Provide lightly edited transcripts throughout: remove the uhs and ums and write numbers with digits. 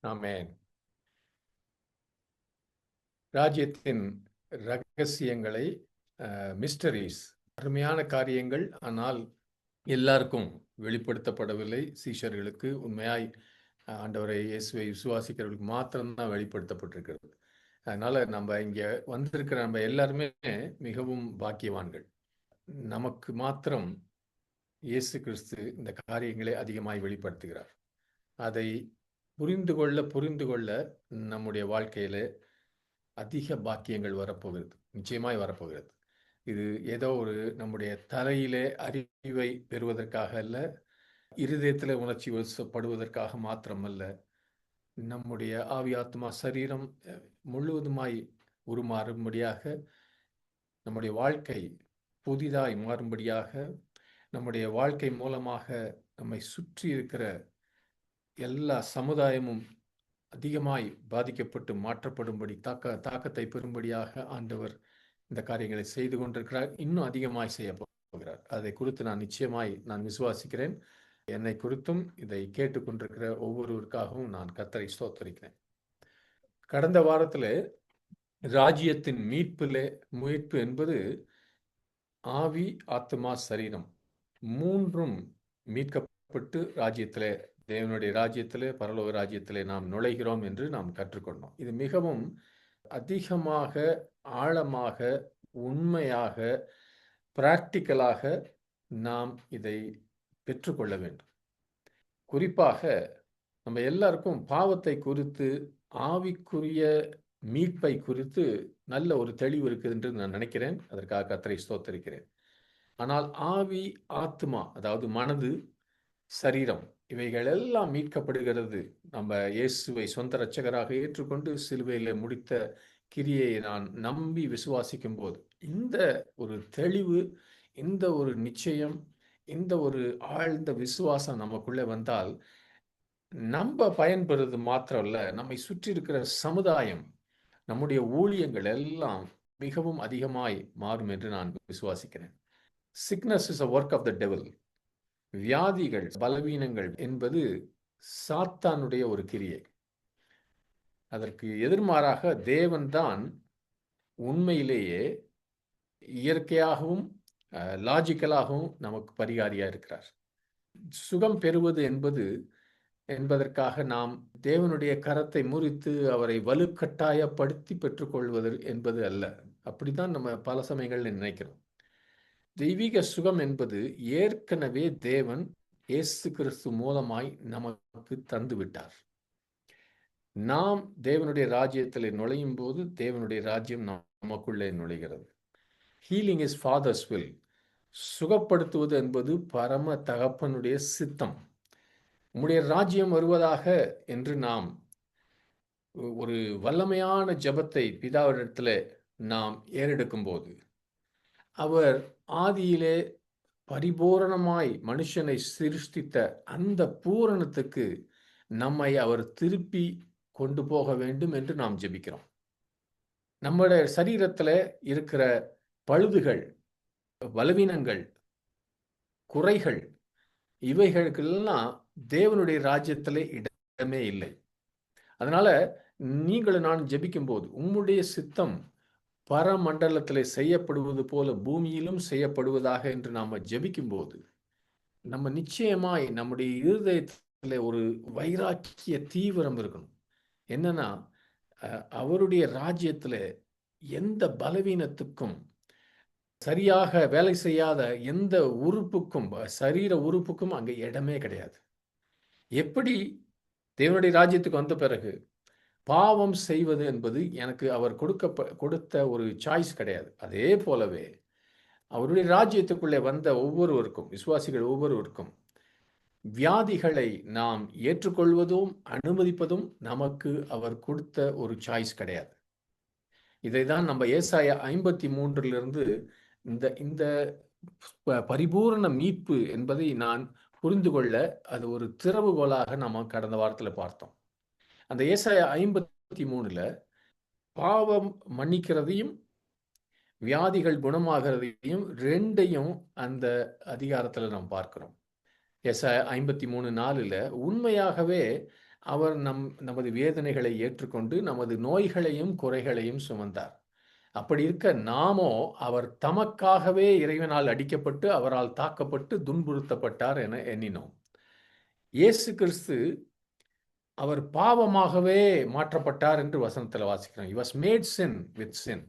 ஆமென். ராஜ்யத்தின் ரகசியங்களை மிஸ்டரிஸ், அருமையான காரியங்கள். ஆனால் எல்லாருக்கும் வெளிப்படுத்தப்படவில்லை. சீஷர்களுக்கு உண்மையாய் ஆண்டவரை இயேசுவை விசுவாசிக்கிறவர்களுக்கு மாத்திரம்தான் வெளிப்படுத்தப்பட்டிருக்கிறது. அதனால நம்ம இங்க வந்திருக்கிற நம்ம எல்லாருமே மிகவும் பாக்கியவான்கள். நமக்கு மாத்திரம் இயேசு கிறிஸ்து இந்த காரியங்களை அதிகமாய் வெளிப்படுத்துகிறார். அதை புரிந்து கொள்ள நம்முடைய வாழ்க்கையில அதிக பாக்கியங்கள் வரப்போகிறது, நிச்சயமாய் வரப்போகிறது. இது ஏதோ ஒரு நம்முடைய தலையிலே அறிவை பெறுவதற்காக அல்ல, இருதயத்தில் உணர்ச்சி வசப்படுவதற்காக மாத்திரமல்ல, நம்முடைய ஆவி ஆத்மா சரீரம் முழுவதுமாய் உருமாறும்படியாக, நம்முடைய வாழ்க்கை புதிதாய் மாறும்படியாக, நம்முடைய வாழ்க்கை மூலமாக நம்மை சுற்றி இருக்கிற எல்லா சமுதாயமும் அதிகமாய் பாதிக்கப்பட்டு மாற்றப்படும்படி தாக்கத்தை பெறும்படியாக ஆண்டவர் இந்த காரியங்களை செய்து கொண்டிருக்கிறார். இன்னும் அதிகமாய் செய்ய போகிறார். அதை குறித்து நான் விசுவாசிக்கிறேன். என்னை குறித்தும் இதை கேட்டுக்கொண்டிருக்கிற ஒவ்வொருவருக்காகவும் நான் கர்த்தரை ஸ்தோத்திரிக்கிறேன். கடந்த வாரத்தில் ராஜ்யத்தின் மீட்பு என்பது ஆவி ஆத்மா சரீரம் மூன்றும் மீட்கப்பட்டு ராஜ்யத்திலே, தேவனுடைய ராஜ்யத்திலே, பரலோக ராஜ்யத்திலே நாம் நுழைகிறோம் என்று நாம் கற்றுக்கொண்டோம். இது மிகவும் அதிகமாக, ஆழமாக, உண்மையாக, பிராக்டிக்கலாக நாம் இதை பெற்றுக்கொள்ள வேண்டும். குறிப்பாக நம்ம எல்லாருக்கும் பாவத்தை குறித்து, ஆவிக்குரிய மீட்பை குறித்து நல்ல ஒரு தெளிவு இருக்குது என்று நான் நினைக்கிறேன். அதற்காக கர்த்தரை ஸ்தோத்திரிக்கிறேன். ஆனால் ஆவி ஆத்மா, அதாவது மனது, சரீரம், இவைகள் எல்லாம் மீட்கப்படுகிறது நம்ம இயேசுவை சொந்த இரட்சகராக ஏற்றுக்கொண்டு சிலுவையில் முடித்த கிரியை நான் நம்பி விசுவாசிக்கும் போது, இந்த ஒரு தெளிவு, இந்த ஒரு நிச்சயம், இந்த ஒரு ஆழ்ந்த விசுவாசம் நமக்குள்ளே வந்தால் நம்ம பயன்பெறுவது மாத்திரம் இல்ல, நம்மை சுற்றி இருக்கிற சமுதாயம், நம்முடைய ஊழியங்கள் எல்லாம் மிகவும் அதிகமாய் மாறும் என்று நான் விசுவாசிக்கிறேன். Sickness is a work of the devil. வியாதிகள், பலவீனங்கள் என்பது சாத்தானுடைய ஒரு கிரியை. அதற்கு எதிர்மாறாக தேவன்தான் உண்மையிலேயே இயற்கையாகவும் லாஜிக்கலாகவும் நமக்கு பரிகாரியா இருக்கிறார். சுகம் பெறுவது என்பதற்காக நாம் தேவனுடைய கரத்தை முறித்து அவரை வலுக்கட்டாயப்படுத்தி பெற்றுக்கொள்வது என்பது அல்ல. அப்படித்தான் நம்ம பல சமயங்கள்ல நினைக்கிறோம். தெய்வீக சுகம் என்பது ஏற்கனவே தேவன் இயேசு கிறிஸ்து மூலமாய் நமக்கு தந்து விட்டார். நாம் தேவனுடைய ராஜ்யத்தில் நுழையும் போது தேவனுடைய ராஜ்யம் நமக்குள்ளே நுழைகிறது. Healing is father's will. சுகப்படுத்துவது என்பது பரம தகப்பனுடைய சித்தம். உம்முடைய ராஜ்யம் வருவதாக என்று நாம் ஒரு வல்லமையான ஜெபத்தை பிதாவிடத்தில் நாம் ஏறெடுக்கும் போது, அவர் ஆதியிலே பரிபூரணமாய் மனுஷனை சிருஷ்டித்த அந்த பூரணத்துக்கு நம்மை அவர் திருப்பி கொண்டு போக வேண்டும் என்று நாம் ஜெபிக்கிறோம். நம்முடைய சரீரத்தில் இருக்கிற பழுதுகள், பலவீனங்கள், குறைகள், இவைகளுக்கெல்லாம் தேவனுடைய ராஜ்யத்திலே இடமே இல்லை. அதனால நீங்களும் நான் ஜெபிக்கும் போது உம்முடைய சித்தம் பரமண்டலத்தில் செய்யப்படுவது போல பூமியிலும் செய்யப்படுவதாக என்று நாம ஜெபிக்கும் போது, நம்ம நிச்சயமாய் நம்முடைய இருதயத்தில் ஒரு வைராக்கிய தீவிரம் இருக்கணும். என்னன்னா, அவருடைய ராஜ்யத்தில் எந்த பலவீனத்துக்கும், சரியாக வேலை செய்யாத எந்த உறுப்புக்கும், சரீர உறுப்புக்கும் அங்கே இடமே கிடையாது. எப்படி தேவனுடைய ராஜ்யத்துக்கு வந்த பிறகு பாவம் செய்வது என்பது எனக்கு அவர் கொடுத்த ஒரு சாய்ஸ் கிடையாது. அதே போலவே அவருடைய ராஜ்யத்துக்குள்ளே வந்த ஒவ்வொருவருக்கும், விசுவாசிகள் ஒவ்வொருவருக்கும், வியாதிகளை நாம் ஏற்றுக்கொள்வதும் அனுமதிப்பதும் நமக்கு அவர் கொடுத்த ஒரு சாய்ஸ் கிடையாது. இதைதான் நம்ம ஏசாயா 53 இந்த பரிபூரண மீட்பு என்பதை நான் புரிந்து கொள்ள அது ஒரு திறவுகோலாக நம்ம கடந்த வாரத்தில் பார்த்தோம். அந்த ஏசாயா 53 பாவம் மன்னிக்கிறதையும் வியாதிகள் குணமாகிறதையும் ரெண்டையும் அந்த அதிகாரத்தில் நாம் பார்க்கிறோம். ஏசாயா 53:4 உண்மையாகவே அவர் நமது வேதனைகளை ஏற்றுக்கொண்டு நமது நோய்களையும் குறைகளையும் சுமந்தார். அப்படி இருக்க நாமோ அவர் தமக்காகவே இறைவனால் அடிக்கப்பட்டு அவரால் தாக்கப்பட்டு துன்புறுத்தப்பட்டார் என எண்ணினோம். இயேசு கிறிஸ்து அவர் பாவமாகவே மாற்றப்பட்டார் என்று வசனத்தில் வாசிக்கிறோம். He was made sin with sin.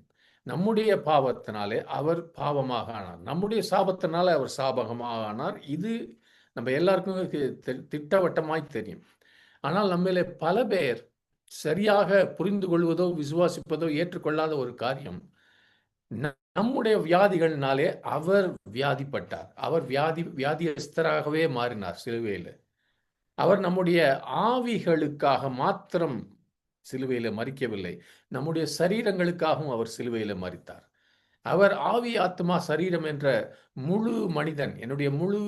நம்முடைய பாவத்தினாலே அவர் பாவமாக ஆனார், நம்முடைய சாபத்தினாலே அவர் சாபகமாக ஆனார். இது நம்ம எல்லாருக்கும் திட்டவட்டமாய் தெரியும். ஆனால் நம்மளே பல பேர் சரியாக புரிந்து கொள்வதோ விசுவாசிப்பதோ ஏற்றுக்கொள்ளாத ஒரு காரியம், நம்முடைய வியாதிகள்னாலே அவர் வியாதிப்பட்டார், அவர் வியாதியஸ்தராகவே மாறினார் சிலுவையில். அவர் நம்முடைய ஆவிகளுக்காக மாத்திரம் சிலுவையில் மரிக்கவில்லை, நம்முடைய சரீரங்களுக்காகவும் அவர் சிலுவையில் மரித்தார். அவர் ஆவி ஆத்மா சரீரம் என்ற முழு மனிதன், என்னுடைய முழு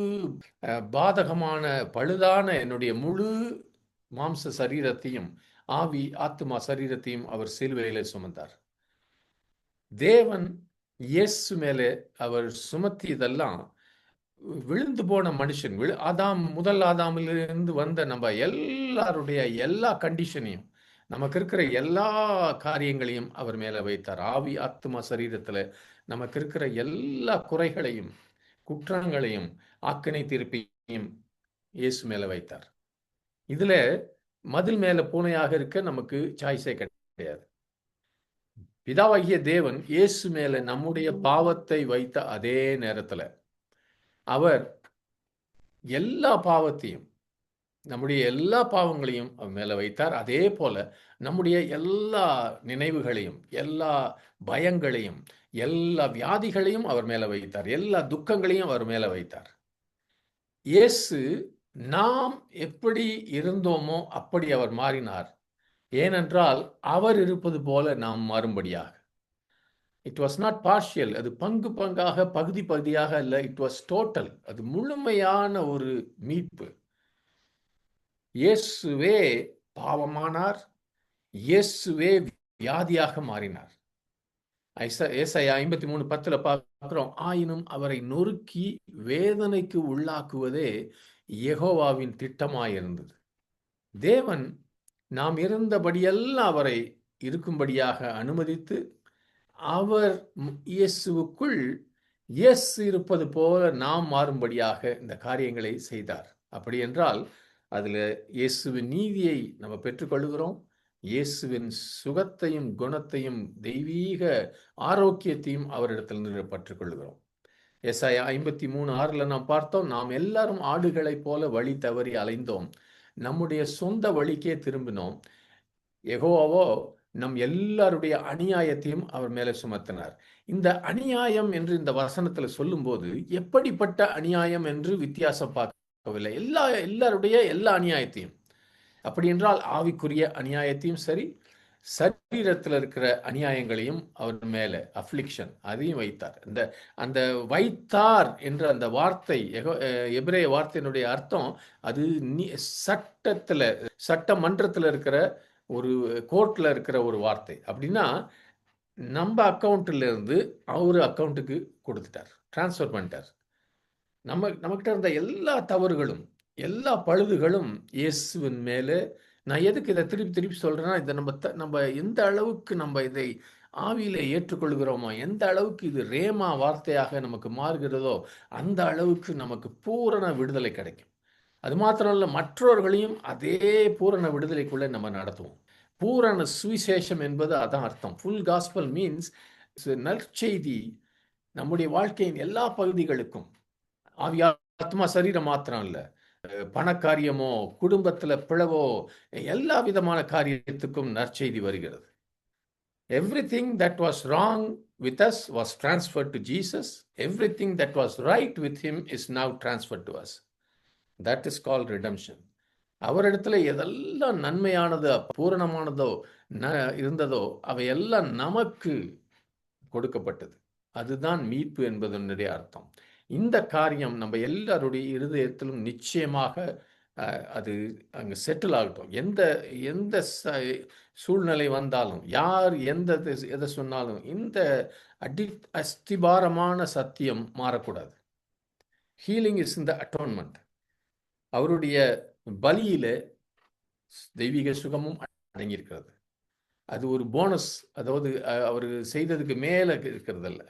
பாதகமான பழுதான என்னுடைய முழு மாம்ச சரீரத்தையும் ஆவி ஆத்மா சரீரத்தையும் அவர் சிலுவையிலே சுமந்தார். தேவன் இயேசு மேலே அவர் சுமத்தியதெல்லாம் விழுந்து போன மனுஷன், முதல் ஆதாமிலிருந்து வந்த நம்ம எல்லாருடைய எல்லா கண்டிஷனையும், நமக்கு இருக்கிற எல்லா காரியங்களையும் அவர் மேலே வைத்தார். ஆவி ஆத்மா சரீரத்தில் நமக்கு இருக்கிற எல்லா குறைகளையும் குற்றங்களையும் ஆக்கினை தீர்ப்பையும் இயேசு மேலே வைத்தார். இதுல மதில் மேல பூனையாக இருக்க நமக்கு சாய்ஸே கிடையாது. பிதாவாகிய தேவன் இயேசு மேல நம்முடைய பாவத்தை வைத்த அதே நேரத்துல அவர் எல்லா பாவத்தையும், நம்முடைய எல்லா பாவங்களையும் அவர் மேல வைத்தார். அதே போல நம்முடைய எல்லா நினைவுகளையும் எல்லா பயங்களையும் எல்லா வியாதிகளையும் அவர் மேல வைத்தார், எல்லா துக்கங்களையும் அவர் மேல வைத்தார். இயேசு நாம் எப்படி இருந்தோமோ அப்படி அவர் மாறினார். ஏனென்றால் அவர் இருப்பது போல நாம் மாறும்படியாக. இட் வாஸ் நாட் பார்ஷியல், அது பங்கு பங்காக பகுதி பகுதியாக அல்ல, இட் வாஸ் டோட்டல், அது முழுமையான ஒரு மீட்பு. இயேசுவே பாவமானார், இயேசுவே வியாதியாக மாறினார். ஏசாயா 53:10 பார்க்கிறோம், ஆயினும் அவரை நொறுக்கி வேதனைக்கு உள்ளாக்குவதே யெகோவாவின் திட்டமாயிருந்தது. தேவன் நாம் இருந்தபடியெல்லாம் அவரை இருக்கும்படியாக அனுமதித்து, அவர் இயேசுவுக்குள் இயேசு இருப்பது போல நாம் மாறும்படியாக இந்த காரியங்களை செய்தார். அப்படி என்றால் அதில் இயேசுவின் நீதியை நம்ம பெற்றுக்கொள்கிறோம், இயேசுவின் சுகத்தையும் குணத்தையும் தெய்வீக ஆரோக்கியத்தையும் அவரிடத்திலிருந்து பெற்றுக்கொள்கிறோம். ஏசாயா 53:6 நாம் பார்த்தோம், நாம் எல்லாரும் ஆடுகளைப் போல வழி தவறி அலைந்தோம், நம்முடைய சொந்த வழிக்கே திரும்பினோம், யெகோவாவோ நம் எல்லாருடைய அநியாயத்தையும் அவர் மேலே சுமத்தினார். இந்த அநியாயம் என்று இந்த வசனத்தில் சொல்லும்போது எப்படிப்பட்ட அநியாயம் என்று வித்தியாசம் பார்க்கவில்லை, எல்லாருடைய எல்லா அநியாயத்தையும். அப்படி என்றால் ஆவிக்குரிய அநியாயத்தையும் சரி, சரீரத்தில் இருக்கிற அநியாயங்களையும் அவர் மேலே அஃப்ளிக்ஷன் அதையும் வைத்தார். அந்த வைத்தார் என்ற அந்த வார்த்தை, எபிரேய வார்த்தையினுடைய அர்த்தம், அது சட்டமன்றத்தில் இருக்கிற ஒரு கோர்ட்டில் இருக்கிற ஒரு வார்த்தை. அப்படின்னா நம்ம அக்கௌண்ட்டில் இருந்து அவரு அக்கௌண்ட்டுக்கு கொடுத்துட்டார், டிரான்ஸ்ஃபர் பண்ணிட்டார். நம்மகிட்ட இருந்த எல்லா தவறுகளும் எல்லா பழுதுகளும் இயேசுவின் மேலே. நான் எதுக்கு இதை திருப்பி திருப்பி சொல்றேன்னா, இதை நம்ம எந்த அளவுக்கு நம்ம இதை ஆவியில ஏற்றுக்கொள்கிறோமோ, எந்த அளவுக்கு இது ரேமா வார்த்தையாக நமக்கு மாறுகிறதோ, அந்த அளவுக்கு நமக்கு பூரண விடுதலை கிடைக்கும். அது மாத்திரம் இல்லை, மற்றவர்களையும் அதே பூரண விடுதலைக்குள்ளே நம்ம நடத்துவோம். பூரண சுவிசேஷம் என்பது அதான் அர்த்தம். ஃபுல் காஸ்பல் மீன்ஸ் நற்செய்தி நம்முடைய வாழ்க்கையின் எல்லா பகுதிகளுக்கும், ஆத்மா சரீரம் மாத்திரம் இல்லை, பணக்காரியமோ குடும்பத்தில் பிளவோ எல்லா விதமான காரியத்துக்கும் நற்செய்தி வருகிறது. Everything that was wrong with us was transferred to Jesus. Everything that was right with him is now transferred to us. That is called redemption. அவரிடத்துல எதெல்லாம் நன்மையானதோ பூரணமானதோ இருந்ததோ அவையெல்லாம் நமக்கு கொடுக்கப்பட்டது. அதுதான் மீட்பு என்பதனுடைய அர்த்தம். இந்த காரியம் நம்ம எல்லாருடைய இருதயத்திலும் நிச்சயமாக அது அங்கே செட்டில் ஆகட்டும். எந்த சூழ்நிலை வந்தாலும், யார் எதை சொன்னாலும், இந்த அஸ்திபாரமான சத்தியம் மாறக்கூடாது. Healing is in the atonement. அவருடைய பலியில தெய்வீக சுகமும் அடங்கியிருக்கிறது. அது ஒரு போனஸ். அதாவது அவர் செய்ததுக்கு மேல இருக்கிறதல்ல.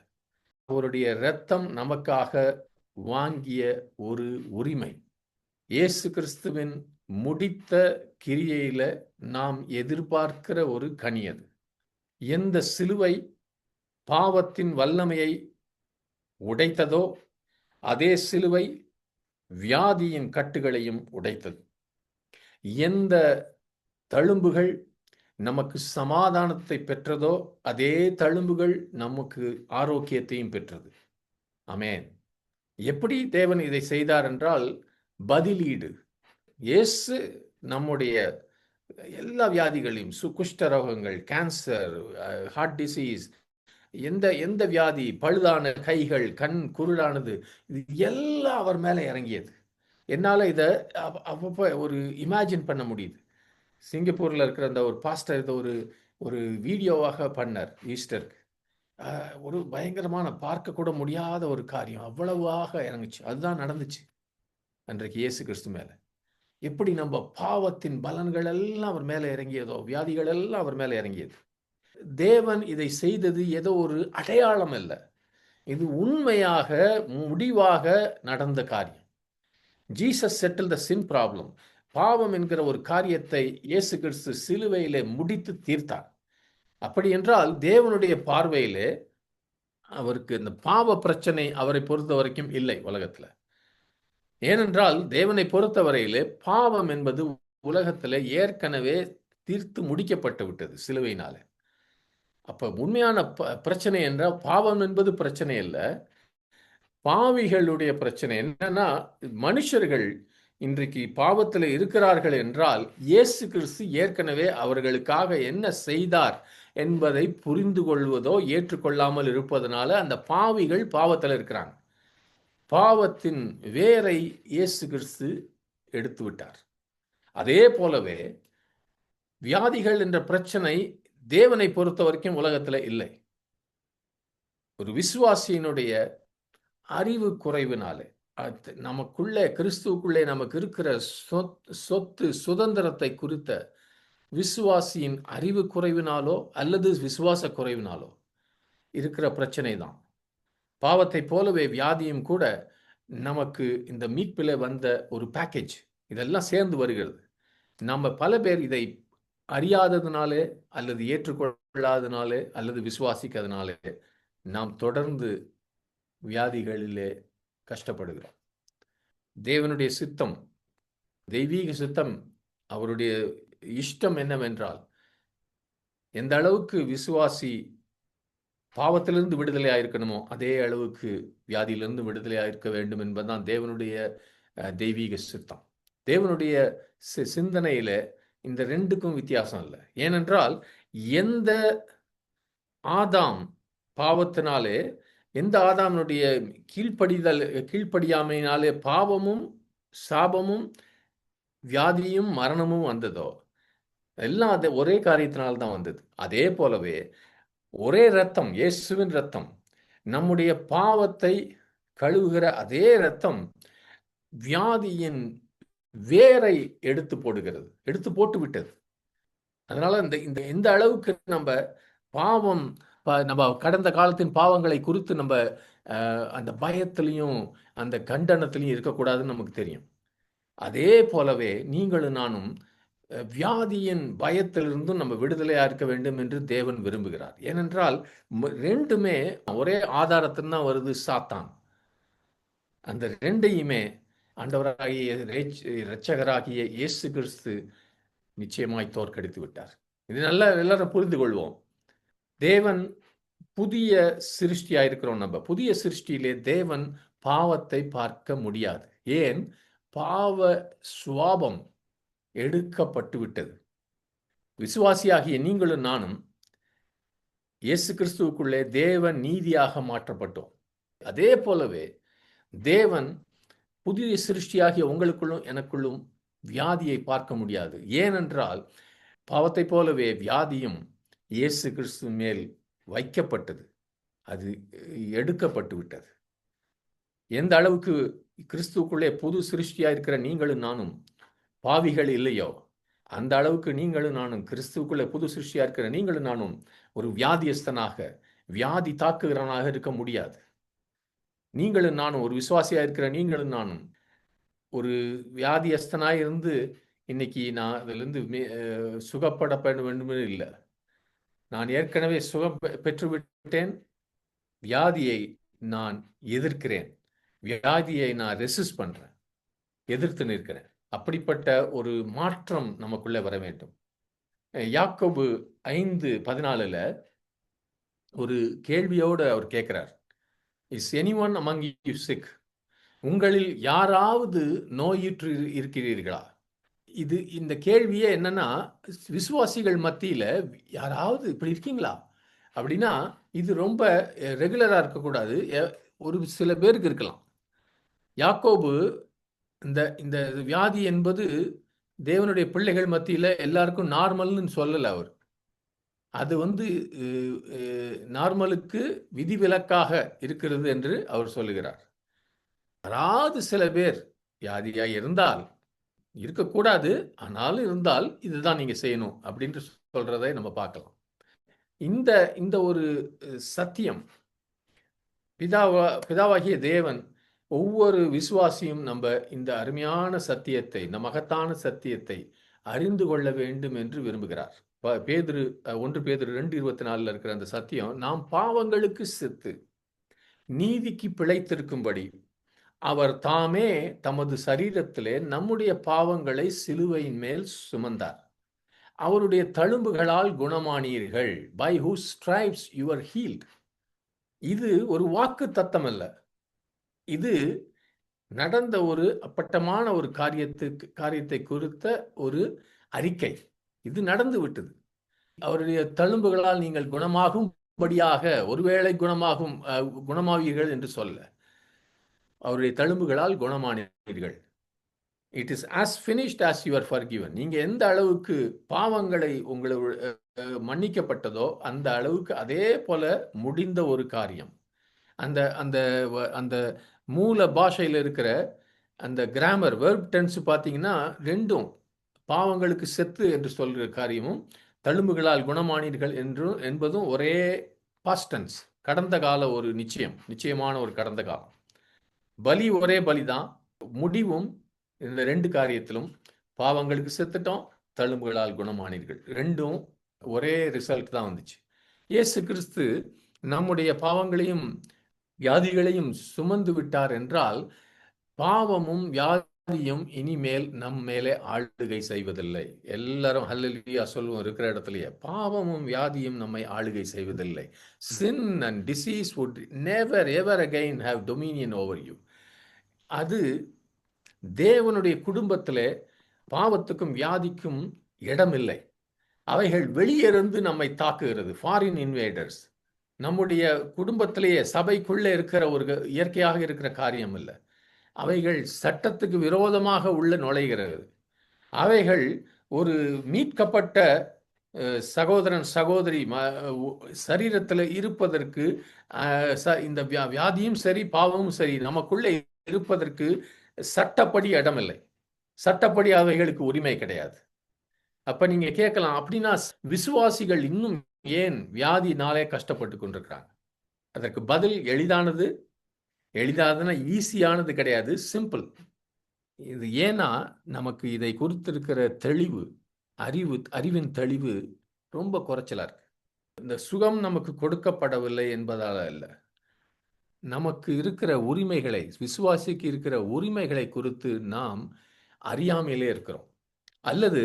அவருடைய இரத்தம் நமக்காக வாங்கிய ஒரு உரிமை. இயேசு கிறிஸ்துவின் முடித்த கிரியையில நாம் எதிர்பார்க்கிற ஒரு கனி அது. எந்த சிலுவை பாவத்தின் வல்லமையை உடைத்ததோ, அதே சிலுவை வியாதியின் கட்டுகளையும் உடைத்தது. எந்த தழும்புகள் நமக்கு சமாதானத்தை பெற்றதோ, அதே தழும்புகள் நமக்கு ஆரோக்கியத்தையும் பெற்றது. ஆமென். எப்படி தேவன் இதை செய்தார் என்றால், பதிலீடு. இயேசு நம்முடைய எல்லா வியாதிகளையும், குஷ்டரோகங்கள், கேன்சர், ஹார்ட் டிசீஸ், எந்த எந்த வியாதி, பழுதான கைகள், கண் குருடானது, இது எல்லாம் அவர் மேல இறங்கியது. என்னால இத அப்பப்ப ஒரு இமேஜின் பண்ண முடியுது. சிங்கப்பூர்ல இருக்கிற அந்த ஒரு பாஸ்டர் இத ஒரு ஒரு வீடியோவாக பண்ணார் ஈஸ்டருக்கு. ஒரு பயங்கரமான பார்க்க கூட முடியாத ஒரு காரியம். அவ்வளவாக இறங்குச்சு. அதுதான் நடந்துச்சு அன்றைக்கு இயேசு கிறிஸ்து மேல. எப்படி நம்ம பாவத்தின் பலன்கள் எல்லாம் அவர் மேல இறங்கியதோ, வியாதிகள் எல்லாம் அவர் மேல இறங்கியது. தேவன் இதை செய்தது ஏதோ ஒரு அடையாளம் அல்ல. இது உண்மையாக முடிவாக நடந்த காரியம். Jesus settle the sin problem. பாவம் என்கிற ஒரு காரியத்தை இயேசு கிறிஸ்து சிலுவையிலே முடித்து தீர்த்தார். அப்படி என்றால் தேவனுடைய பார்வையிலே அவருக்கு இந்த பாவ பிரச்சனை அவரை பொறுத்த வரைக்கும் இல்லை உலகத்துல. ஏனென்றால் தேவனை பொறுத்தவரையிலே பாவம் என்பது உலகத்திலே ஏற்கனவே தீர்த்து முடிக்கப்பட்டு விட்டது சிலுவையினால. அப்ப உண்மையான பிரச்சனை என்றால் பாவம் என்பது பிரச்சனை அல்ல. பாவிகளுடைய பிரச்சனை என்னன்னா, மனுஷர்கள் இன்றைக்கு பாவத்தில் இருக்கிறார்கள் என்றால் இயேசு கிறிஸ்து ஏற்கனவே அவர்களுக்காக என்ன செய்தார் என்பதை புரிந்து கொள்வதோ ஏற்றுக்கொள்ளாமல் இருப்பதனால அந்த பாவிகள் பாவத்தில் இருக்கிறாங்க. பாவத்தின் வேரை இயேசு கிறிஸ்து எடுத்து விட்டார். அதே போலவே வியாதிகள் என்ற பிரச்சனை தேவனை பொறுத்த வரைக்கும் உலகத்தில் இல்லை. ஒரு விசுவாசியினுடைய அறிவு குறைவினாலே, நமக்குள்ளே கிறிஸ்துவுக்குள்ளே நமக்கு இருக்கிற சொத்து சுதந்திரத்தை குறித்த விசுவாசியின் அறிவு குறைவினாலோ அல்லது விசுவாச குறைவினாலோ இருக்கிற பிரச்சனை தான். பாவத்தை போலவே வியாதியும் கூட நமக்கு இந்த மீட்பில் வந்த ஒரு பேக்கேஜ். இதெல்லாம் சேர்ந்து வருகிறது. நம்ம பல பேர் இதை அறியாததுனாலே அல்லது ஏற்றுக்கொள்ளாததுனாலே அல்லது விசுவாசிக்கிறதுனாலே நாம் தொடர்ந்து வியாதிகளிலே கஷ்டப்படுகிறோம். தேவனுடைய சித்தம், தெய்வீக சித்தம், அவருடைய இஷ்டம் என்னவென்றால், எந்த அளவுக்கு விசுவாசி பாவத்திலிருந்து விடுதலை ஆயிருக்கணுமோ அதே அளவுக்கு வியாதியிலிருந்து விடுதலை ஆயிருக்க வேண்டும் என்பதுதான் தேவனுடைய தெய்வீக சித்தம். தேவனுடைய சிந்தனையில இந்த ரெண்டுக்கும் வித்தியாசம் இல்லை. ஏனென்றால் எந்த ஆதாம் பாவத்தினாலே, எந்த ஆதாமுடைய கீழ்ப்படியாமையினாலே பாவமும் சாபமும் வியாதியும் மரணமும் வந்ததோ, எல்லாம் அது ஒரே காரியத்தினால்தான் வந்தது. அதே போலவே ஒரே ரத்தம், இயேசுவின் ரத்தம், நம்முடைய பாவத்தை கழுவுகிற அதே ரத்தம் வியாதியின் வேரை எடுத்து போடுகிறது, எடுத்து போட்டு விட்டது. அதனால இந்த அளவுக்கு நம்ம பாவம், நம்ம கடந்த காலத்தின் பாவங்களை குறித்து நம்ம அந்த பயத்திலையும் அந்த கண்டனத்திலையும் இருக்கக்கூடாதுன்னு நமக்கு தெரியும். அதே போலவே நீங்களும் நானும் வியாதியின் பயத்திலிருந்தும் நம்ம விடுதலையா இருக்க வேண்டும் என்று தேவன் விரும்புகிறார். ஏனென்றால் ரெண்டுமே ஒரே ஆதாரத்தில் தான் வருது. சாத்தான் அந்த ரெண்டையுமே ஆண்டவராகிய இரட்சகராகிய இயேசு கிறிஸ்து நிச்சயமாய் தோற்கடித்து விட்டார். இது நல்லா எல்லாரும் புரிந்து கொள்வோம். தேவன் புதிய சிருஷ்டியா இருக்கிறோம். நம்ம புதிய சிருஷ்டியிலே தேவன் பாவத்தை பார்க்க முடியாது. ஏன்? பாவ சுவாபம் எடுக்கப்பட்டு விட்டது. விசுவாசியாகிய நீங்களும் நானும் இயேசு கிறிஸ்துவுக்குள்ளே தேவன் நீதியாக மாற்றப்பட்டோம். அதே போலவே தேவன் புதிய சிருஷ்டியாகிய உங்களுக்குள்ளும் எனக்குள்ளும் வியாதியை பார்க்க முடியாது. ஏனென்றால் பாவத்தை போலவே வியாதியும் இயேசு கிறிஸ்து மேல் வைக்கப்பட்டது, அது எடுக்கப்பட்டு விட்டது. எந்த அளவுக்கு கிறிஸ்துவுக்குள்ளே புது சிருஷ்டியா இருக்கிற நீங்களும் நானும் பாவிகள் இல்லையோ, அந்த அளவுக்கு நீங்களும் நானும் கிறிஸ்துவுக்குள்ள புது சிருஷ்டியா இருக்கிற நீங்களும் நானும் ஒரு வியாதியஸ்தனாக, வியாதி தாக்குகிறவனாக இருக்க முடியாது. நீங்களும் நானும் ஒரு விசுவாசியா இருக்கிற நீங்களும் நானும் ஒரு வியாதியஸ்தனாய் இருந்து இன்னைக்கு நான் அதிலிருந்து சுகப்பட வேண்டும் இல்லை. நான் ஏற்கனவே சுகம் பெற்றுவிட்டேன். வியாதியை நான் எதிர்க்கிறேன். வியாதியை நான் ரெசிஸ்ட் பண்றேன், எதிர்த்து நிற்கிறேன். அப்படிப்பட்ட ஒரு மாற்றம் நமக்குள்ள வர வேண்டும். யாக்கோபு 5:14 ஒரு கேள்வியோடு அவர் கேட்கிறார். Is anyone among you sick? உங்களில் யாராவது நோயுற்று இருக்கிறீர்களா? இந்த கேள்வியே என்னன்னா, விசுவாசிகள் மத்தியில யாராவது இப்படி இருக்கீங்களா அப்படின்னா, இது ரொம்ப ரெகுலரா இருக்கக்கூடாது. ஒரு சில பேருக்கு இருக்கலாம். யாக்கோபு இந்த இந்த வியாதி என்பது தேவனுடைய பிள்ளைகள் மத்தியில எல்லாருக்கும் நார்மல்னு சொல்லல அவர். அது நார்மலுக்கு விதிவிலக்காக இருக்கிறது என்று அவர் சொல்லுகிறார். யாராவது சில பேர் வியாதியாய் இருந்தால், இருக்கக்கூடாது, ஆனாலும் இருந்தால் இதுதான் நீங்க செய்யணும் அப்படின்னு சொல்றதை நம்ம பார்க்கலாம். இந்த இந்த ஒரு சத்தியம் பிதாவாகிய தேவன் ஒவ்வொரு விசுவாசியும் நம்ம இந்த அருமையான சத்தியத்தை, இந்த மகத்தான சத்தியத்தை அறிந்து கொள்ள வேண்டும் என்று விரும்புகிறார். பேதுரு 1 பேதுரு 2:24 இருக்கிற அந்த சத்தியம், நாம் பாவங்களுக்கு செத்து நீதிக்கு பிழைத்திருக்கும்படி அவர் தாமே தமது சரீரத்திலே நம்முடைய பாவங்களை சிலுவையின் மேல் சுமந்தார். அவருடைய தழும்புகளால் குணமானீர்கள். By whose stripes you are healed. இது ஒரு வாக்கு தத்தம் அல்ல. இது நடந்த ஒரு அப்பட்டமான ஒரு காரியத்தை குறித்த ஒரு அறிக்கை. இது நடந்து விட்டது. அவருடைய தழும்புகளால் நீங்கள் குணமாகும்படியாக, ஒருவேளை குணமாவீர்கள் என்று சொல்ல, அவருடைய தழும்புகளால் குணமானீர்கள். It is as finished as you are forgiven. நீங்க எந்த அளவுக்கு பாவங்களை மன்னிக்கப்பட்டதோ அந்த அளவுக்கு அதே போல முடிந்த ஒரு காரியம். அந்த அந்த அந்த மூல பாஷையில் இருக்கிற அந்த கிராமர் வெர்ப் டென்ஸ் பார்த்தீங்கன்னா, ரெண்டும் பாவங்களுக்கு செத்து என்று சொல்கிற காரியமும் தழும்புகளால் குணமானீர்கள் என்பதும் ஒரே பாஸ்ட் டென்ஸ், கடந்த கால ஒரு நிச்சயமான ஒரு கடந்த காலம். பலி ஒரே பலிதான். முடிவும் இந்த 2 காரியத்திலும் பாவங்களுக்கு செத்துட்டோம், தழும்புகளால் குணமானீர்கள், ரெண்டும் ஒரே ரிசல்ட் தான் வந்துச்சு. இயேசு கிறிஸ்து நம்முடைய பாவங்களையும் வியாதிகளையும் சுமந்து விட்டார் என்றால், பாவமும் வியாதியும் இனிமேல் நம் மேலே ஆளுகை செய்வதில்லை. எல்லாரும் ஹல்லேலூயா சொல்லுவோம் இருக்கிற இடத்துலயே. பாவமும் வியாதியும் நம்மை ஆளுகை செய்வதில்லை. Sin and disease would never ever again have dominion over you. அது தேவனுடைய குடும்பத்திலே பாவத்துக்கும் வியாதிக்கும் இடமில்லை. அவைகள் வெளியிருந்து நம்மை தாக்குகிறது. Foreign invaders. நம்முடைய குடும்பத்திலேயே சபைக்குள்ளே இருக்கிற ஒரு இயற்கையாக இருக்கிற காரியம் இல்லை. அவைகள் சட்டத்துக்கு விரோதமாக உள்ள நுழைகிறது. அவைகள் ஒரு மீட்கப்பட்ட சகோதரன் சகோதரி சரீரத்தில் இருப்பதற்கு, இந்த வியாதியும் சரி பாவமும் சரி நமக்குள்ளே இருப்பதற்கு சட்டப்படி இடமில்லை. சட்டப்படி அவைகளுக்கு உரிமை கிடையாது. அப்ப நீங்க கேட்கலாம், அப்படின்னா விசுவாசிகள் இன்னும் ஏன் வியாதினாலே கஷ்டப்பட்டு கொண்டிருக்கிறாங்க? அதற்கு பதில் எளிதானது. எளிதானதுன்னா ஈஸியானது கிடையாது, சிம்பிள். இது ஏன்னா நமக்கு இதை குறித்திருக்கிற தெளிவு, அறிவின் தெளிவு ரொம்ப குறைச்சலா இருக்கு. இந்த சுகம் நமக்கு கொடுக்கப்படவில்லை என்பதால அல்ல, நமக்கு இருக்கிற உரிமைகளை, விசுவாசிக்கு இருக்கிற உரிமைகளை குறித்து நாம் அறியாமையிலே இருக்கிறோம். அல்லது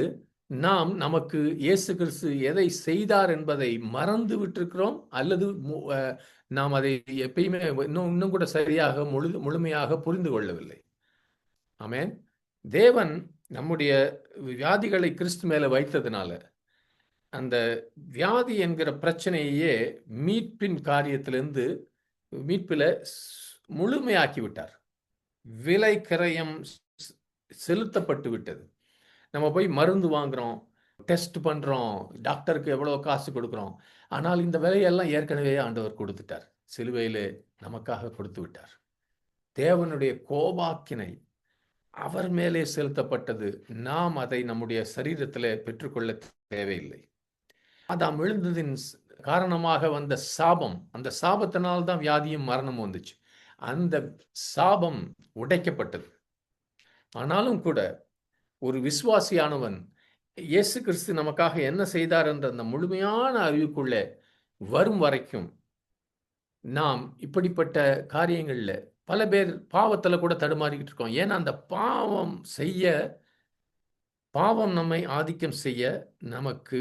நமக்கு இயேசு கிறிஸ்து எதை செய்தார் என்பதை மறந்து விட்டிருக்கிறோம். அல்லது நாம் அதை எப்பயுமே இன்னும் கூட சரியாக முழுமையாக புரிந்து கொள்ளவில்லை. ஆமென். தேவன் நம்முடைய வியாதிகளை கிறிஸ்து மேல வைத்ததுனால அந்த வியாதி என்கிற பிரச்சனையே மீட்பின் காரியத்திலிருந்து மீட்பில் முழுமையாக்கி விட்டார். விலை கிரயம் செலுத்தப்பட்டு விட்டது. நம்ம போய் மருந்து வாங்குறோம், டெஸ்ட் பண்றோம், டாக்டருக்கு எவ்வளோ காசு கொடுக்குறோம். ஆனால் இந்த விலையெல்லாம் ஏற்கனவே ஆண்டவர் கொடுத்துட்டார். சிலுவையிலே நமக்காக கொடுத்து விட்டார். தேவனுடைய கோபாக்கினை அவர் மேலே செலுத்தப்பட்டது. நாம் அதை நம்முடைய சரீரத்திலே பெற்றுக்கொள்ள தேவையில்லை. ஆதாம் விழுந்ததின் காரணமாக வந்த சாபம், அந்த சாபத்தினால் தான் வியாதியும் மரணமும் வந்துச்சு. அந்த சாபம் உடைக்கப்பட்டது. ஆனாலும் கூட ஒரு விசுவாசியானவன் இயேசு கிறிஸ்து நமக்காக என்ன செய்தார் என்ற அந்த முழுமையான அறிவுக்குள்ளே வரும் வரைக்கும் நாம் இப்படிப்பட்ட காரியங்கள்ல பல பேர் பாவத்துல கூட தடுமாறிக்கிட்டு இருக்கோம். ஏன்னா அந்த பாவம் நம்மை ஆதிக்கம் செய்ய நமக்கு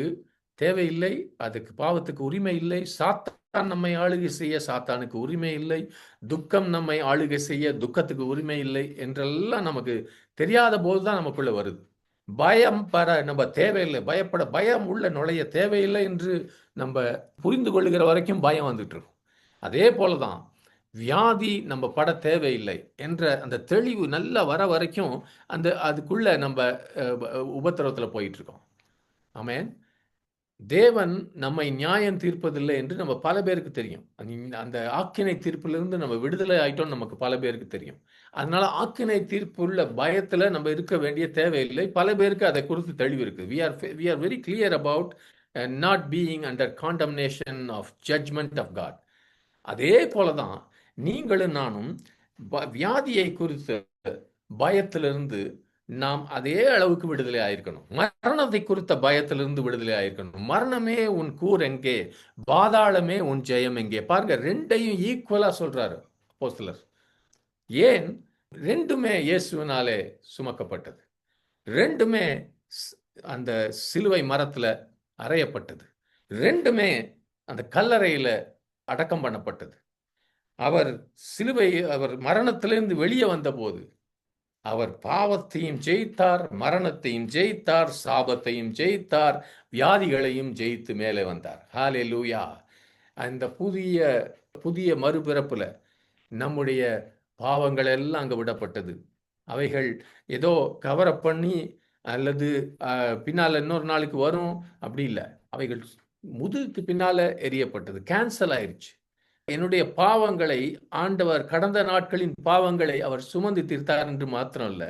தேவையில்லை. அதுக்கு பாவத்துக்கு உரிமை இல்லை. சாத்தான் நம்மை ஆளுகை செய்ய சாத்தானுக்கு உரிமை இல்லை. துக்கம் நம்மை ஆளுகை செய்ய துக்கத்துக்கு உரிமை இல்லை என்றெல்லாம் நமக்கு தெரியாத போதுதான் நமக்குள்ள வருது. பயம் நம்ம தேவையில்லை, பயம் உள்ள நுழைய தேவையில்லை என்று நம்ம புரிந்து கொள்ளுகிற வரைக்கும் பயம் வந்துட்டு இருக்கும். அதே போலதான் வியாதி நம்ம பட தேவையில்லை என்ற அந்த தெளிவு நல்லா வர வரைக்கும் அதுக்குள்ள நம்ம உபத்திரவத்துல போயிட்டு இருக்கோம். ஆமென். தேவன் நம்மை நியாயம் தீர்ப்பதில்லை என்று நம்ம பல பேருக்கு தெரியும். அந்த ஆக்கினை தீர்ப்பிலிருந்து நம்ம விடுதலை ஆயிட்டோம் நமக்கு பல பேருக்கு தெரியும். அதனால ஆக்கினை தீர்ப்புள்ள பயத்துல நம்ம இருக்க வேண்டிய தேவையில்லை. பல பேருக்கு அதை குறித்து தெளிவு இருக்கு. we are very clear about not being under condemnation of judgment of God. அதே போலதான் நீங்களும் நானும் வியாதியை குறித்த பயத்திலிருந்து நாம் அதே அளவுக்கு விடுதலை ஆயிருக்கணும். மரணத்தை குறித்த பயத்திலிருந்து விடுதலை ஆயிருக்கணும். மரணமே உன் கூர் எங்கே, பாதாளமே உன் ஜெயம் எங்கே. பாருங்க, ரெண்டையும் ஈக்குவலா சொல்றாரு அப்போஸ்தலர். ஏன்? ரெண்டுமே இயேசுவினாலே சுமக்கப்பட்டது. ரெண்டுமே அந்த சிலுவை மரத்துல அறையப்பட்டது. ரெண்டுமே அந்த கல்லறையில அடக்கம் பண்ணப்பட்டது. அவர் மரணத்திலிருந்து வெளியே வந்தபோது அவர் பாவத்தையும் ஜெயித்தார், மரணத்தையும் ஜெயித்தார், சாபத்தையும் ஜெயித்தார், வியாதிகளையும் ஜெயித்து மேலே வந்தார். ஹல்லேலூயா. அந்த புதிய மறுபிறப்புல நம்முடைய பாவங்கள் எல்லாம் அங்க விடப்பட்டது. அவைகள் ஏதோ கவரப் பண்ணி அல்லது பின்னால இன்னொரு நாளுக்கு வரும் அப்படி இல்லை. அவைகள் முதுகுக்கு பின்னால எரியப்பட்டது, கேன்சல் ஆயிருச்சு. என்னுடைய பாவங்களை ஆண்டவர், கடந்த நாட்களின் பாவங்களை அவர் சுமந்து தீர்த்தார் என்று மாத்திரம் இல்ல,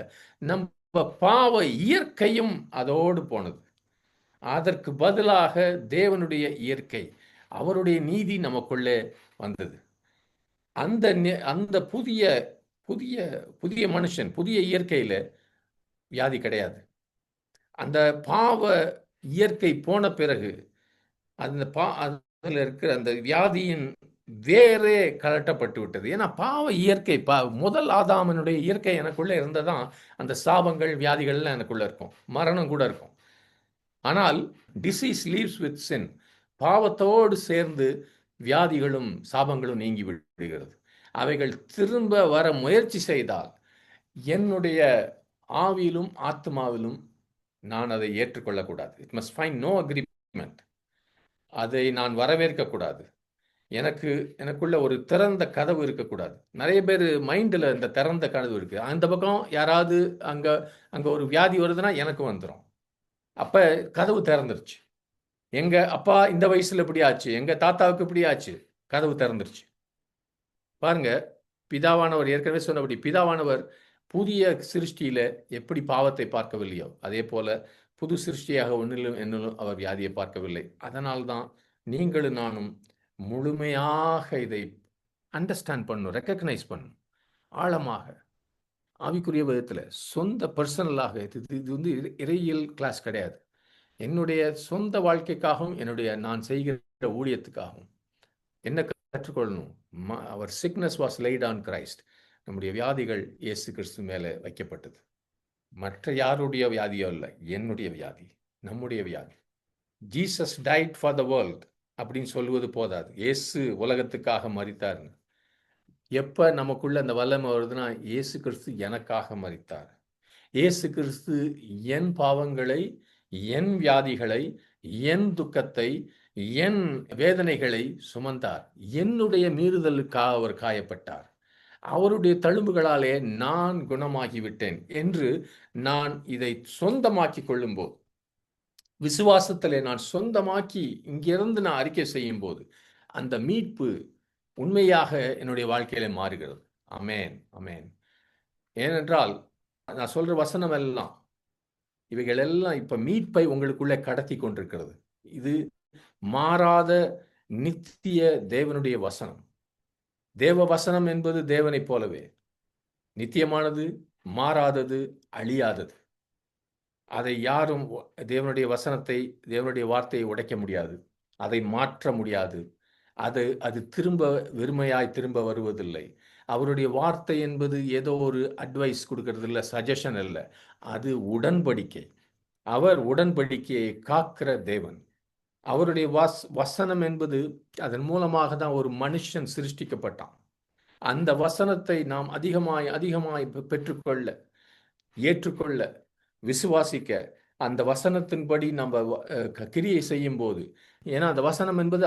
நம்ம பாவ இயற்கையும் அதோடு போனது. அதற்கு பதிலாக தேவனுடைய இயற்கை, அவருடைய நீதி நமக்குள்ளே வந்தது. அந்த புதிய புதிய புதிய மனுஷன், புதிய இயற்கையில வியாதி கிடையாது. அந்த பாவ இயற்கை போன பிறகு அதுல இருக்கிற அந்த வியாதியின் வேறே கலட்டப்பட்டு விட்டது. ஏன்னா பாவ இயற்கை, முதல் ஆதாமனுடைய இயற்கை எனக்குள்ள இருந்ததான் அந்த சாபங்கள் வியாதிகள்லாம் எனக்குள்ள இருக்கும், மரணம் கூட இருக்கும். ஆனால் டிசீஸ் லீவ்ஸ் வித் சின், பாவத்தோடு சேர்ந்து வியாதிகளும் சாபங்களும் நீங்கி விடுகிறது. அவைகள் திரும்ப வர முயற்சி செய்தால் என்னுடைய ஆவியிலும் ஆத்மாவிலும் நான் அதை ஏற்றுக்கொள்ளக்கூடாது. It must find no agreement. அதை நான் வரவேற்கக்கூடாது. எனக்குள்ள ஒரு திறந்த கதவு இருக்கக்கூடாது. நிறைய பேர் மைண்டில் இந்த திறந்த கதவு இருக்கு. அந்த பக்கம் யாராவது அங்க ஒரு வியாதி வருதுன்னா எனக்கு வந்துடும். அப்ப கதவு திறந்துருச்சு. எங்க அப்பா இந்த வயசுல இப்படி ஆச்சு, எங்க தாத்தாவுக்கு இப்படி ஆச்சு, கதவு திறந்துருச்சு. பாருங்க, பிதாவானவர் ஏற்கனவே சொன்னபடி, பிதாவானவர் புதிய சிருஷ்டியில எப்படி பாவத்தை பார்க்கவில்லையோ அதே போல புது சிருஷ்டியாக ஒன்னிலும் என்னிலும் அவர் வியாதியை பார்க்கவில்லை. அதனால்தான் நீங்களும் நானும் முழுமையாக இதை அண்டர்ஸ்டாண்ட் பண்ணணும், ரெக்கக்னைஸ் பண்ணணும், ஆழமாக ஆவிக்குரிய விதத்தில் சொந்த பர்சனலாக. இது வந்து இறையியல் கிளாஸ் கிடையாது. என்னுடைய சொந்த வாழ்க்கைக்காகவும் நான் செய்கிற ஊழியத்துக்காகவும் என்ன கற்றுக்கொள்ளணும். அவர் sickness was laid on Christ. நம்முடைய வியாதிகள் இயேசு கிறிஸ்து மேலே வைக்கப்பட்டது. மற்ற யாருடைய வியாதியோ இல்லை, என்னுடைய வியாதி, நம்முடைய வியாதி. Jesus tight for the world அப்படின்னு சொல்லுவது போதாது. இயேசு உலகத்துக்காக மரித்தார்னு. எப்ப நமக்குள்ள அந்த வல்லமை வருதுன்னா, இயேசு கிறிஸ்து எனக்காக மரித்தார். இயேசு கிறிஸ்து என் பாவங்களை, என் வியாதிகளை, என் துக்கத்தை, என் வேதனைகளை சுமந்தார். என்னுடைய மீறுதலுக்காக அவர் காயப்பட்டார். அவருடைய தழும்புகளாலே நான் குணமாகிவிட்டேன் என்று நான் இதை சொந்தமாக்கி கொள்ளும்போது, விசுவாசத்திலே நான் சொந்தமாக்கி இங்கிருந்து நான் அறிக்கை செய்யும் போது, அந்த மீட்பு உண்மையாக என்னுடைய வாழ்க்கையில மாறுகிறது. அமேன், அமேன். ஏனென்றால் நான் சொல்ற வசனம் எல்லாம், இவைகள் எல்லாம் இப்ப மீட்பை உங்களுக்குள்ளே கடத்தி கொண்டிருக்கிறது. இது மாறாத நித்திய தேவனுடைய வசனம். தேவ வசனம் என்பது தேவனைப் போலவே நித்தியமானது, மாறாதது, அழியாதது. அதை யாரும் தேவனுடைய வசனத்தை, தேவனுடைய வார்த்தையை உடைக்க முடியாது. அதை மாற்ற முடியாது. அது திரும்ப வெறுமையாய் திரும்ப வருவதில்லை. அவருடைய வார்த்தை என்பது ஏதோ ஒரு அட்வைஸ் கொடுக்கிறது இல்ல, சஜஷன் இல்ல. அது உடன்படிக்கை. அவர் உடன்படிக்கையை காக்கிற தேவன். அவருடைய வசனம் என்பது அதன் மூலமாக தான் ஒரு மனுஷன் சிருஷ்டிக்கப்பட்டான். அந்த வசனத்தை நாம் அதிகமாய் அதிகமாய் பெற்றுக்கொள்ள, ஏற்றுக்கொள்ள, விசுவாசிக்க, அந்த வசனத்தின்படி நம்ம கிரியை செய்யும் போது, ஏன்னா அந்த வசனம் என்பது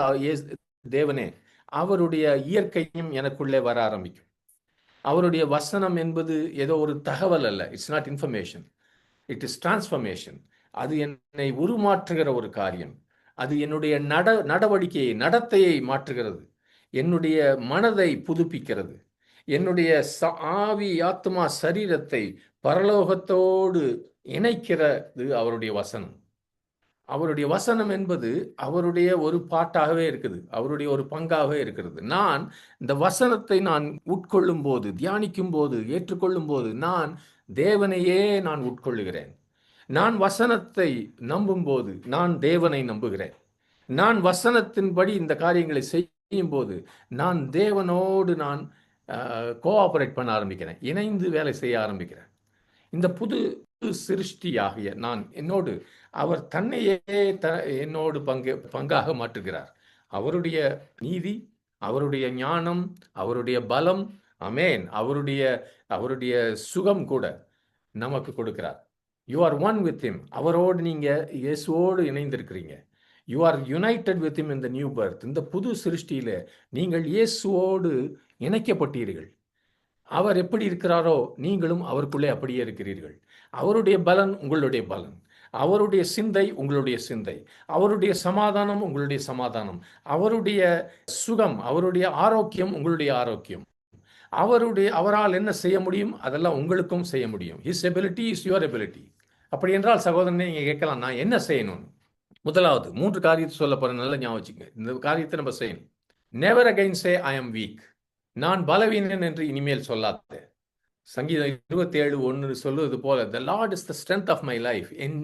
தேவனே, அவருடைய இயற்கையும் எனக்குள்ளே வர ஆரம்பிக்கும். அவருடைய வசனம் என்பது ஏதோ ஒரு தகவல் அல்ல. It's not information, it is transformation. அது என்னை உருமாற்றுகிற ஒரு காரியம். அது என்னுடைய நடவடிக்கையை, நடத்தையை மாற்றுகிறது. என்னுடைய மனதை புதுப்பிக்கிறது. என்னுடைய ஆவி, ஆத்மா, சரீரத்தை பரலோகத்தோடு இணைக்கிறது அவருடைய வசனம். அவருடைய வசனம் என்பது அவருடைய ஒரு பாட்டாகவே இருக்குது, அவருடைய ஒரு பங்காகவே இருக்கிறது. நான் இந்த வசனத்தை நான் உட்கொள்ளும் போது, தியானிக்கும் போது, ஏற்றுக்கொள்ளும் போது, நான் தேவனையே நான் உட்கொள்ளுகிறேன். நான் வசனத்தை நம்பும் போது நான் தேவனை நம்புகிறேன். நான் வசனத்தின்படி இந்த காரியங்களை செய்யும் போது நான் தேவனோடு நான் கோஆபரேட் பண்ண ஆரம்பிக்கிறேன், இணைந்து வேலை செய்ய ஆரம்பிக்கிறேன். இந்த புது சிருஷ்டியாகிய நான் என்னோடு அவர் தன்னையே என்னோடு பங்காக மாற்றுகிறார். அவருடைய நீதி, அவருடைய ஞானம், அவருடைய பலம், அமேன், அவருடைய சுகம் கூட நமக்கு கொடுக்கிறார். You are one with him. அவரோடு நீங்க இயேசுவோடு இணைந்திருக்கிறீங்க. You are united with him in the new birth. இந்த புது சிருஷ்டியில நீங்கள் இயேசுவோடு இணைக்கப்பட்டீர்கள். அவர் எப்படி இருக்கிறாரோ நீங்களும் அவருக்குள்ளே அப்படியே இருக்கிறீர்கள். அவருடைய பலன் உங்களுடைய பலன், அவருடைய சிந்தை உங்களுடைய சிந்தை, அவருடைய சமாதானம் உங்களுடைய சமாதானம், அவருடைய சுகம், அவருடைய ஆரோக்கியம் உங்களுடைய ஆரோக்கியம். அவரால் என்ன செய்ய முடியும் அதெல்லாம் உங்களுக்கும் செய்ய முடியும். His ability is your ability. அப்படி என்றால் சகோதரனே, நீங்க கேட்கலாம், நான் என்ன செய்யணும்? முதலாவது 3 காரியத்தை சொல்ல போறேன், நல்லா ஞாபகம் வச்சுங்க. இந்த காரியத்தை நம்ம செய்யணும். Never again say I M week. நான் பலவீனன் என்று இனிமேல் சொல்லாத. சங்கீதம் 27:1 சொல்லுவது போல, the Lord is the strength of my life. என்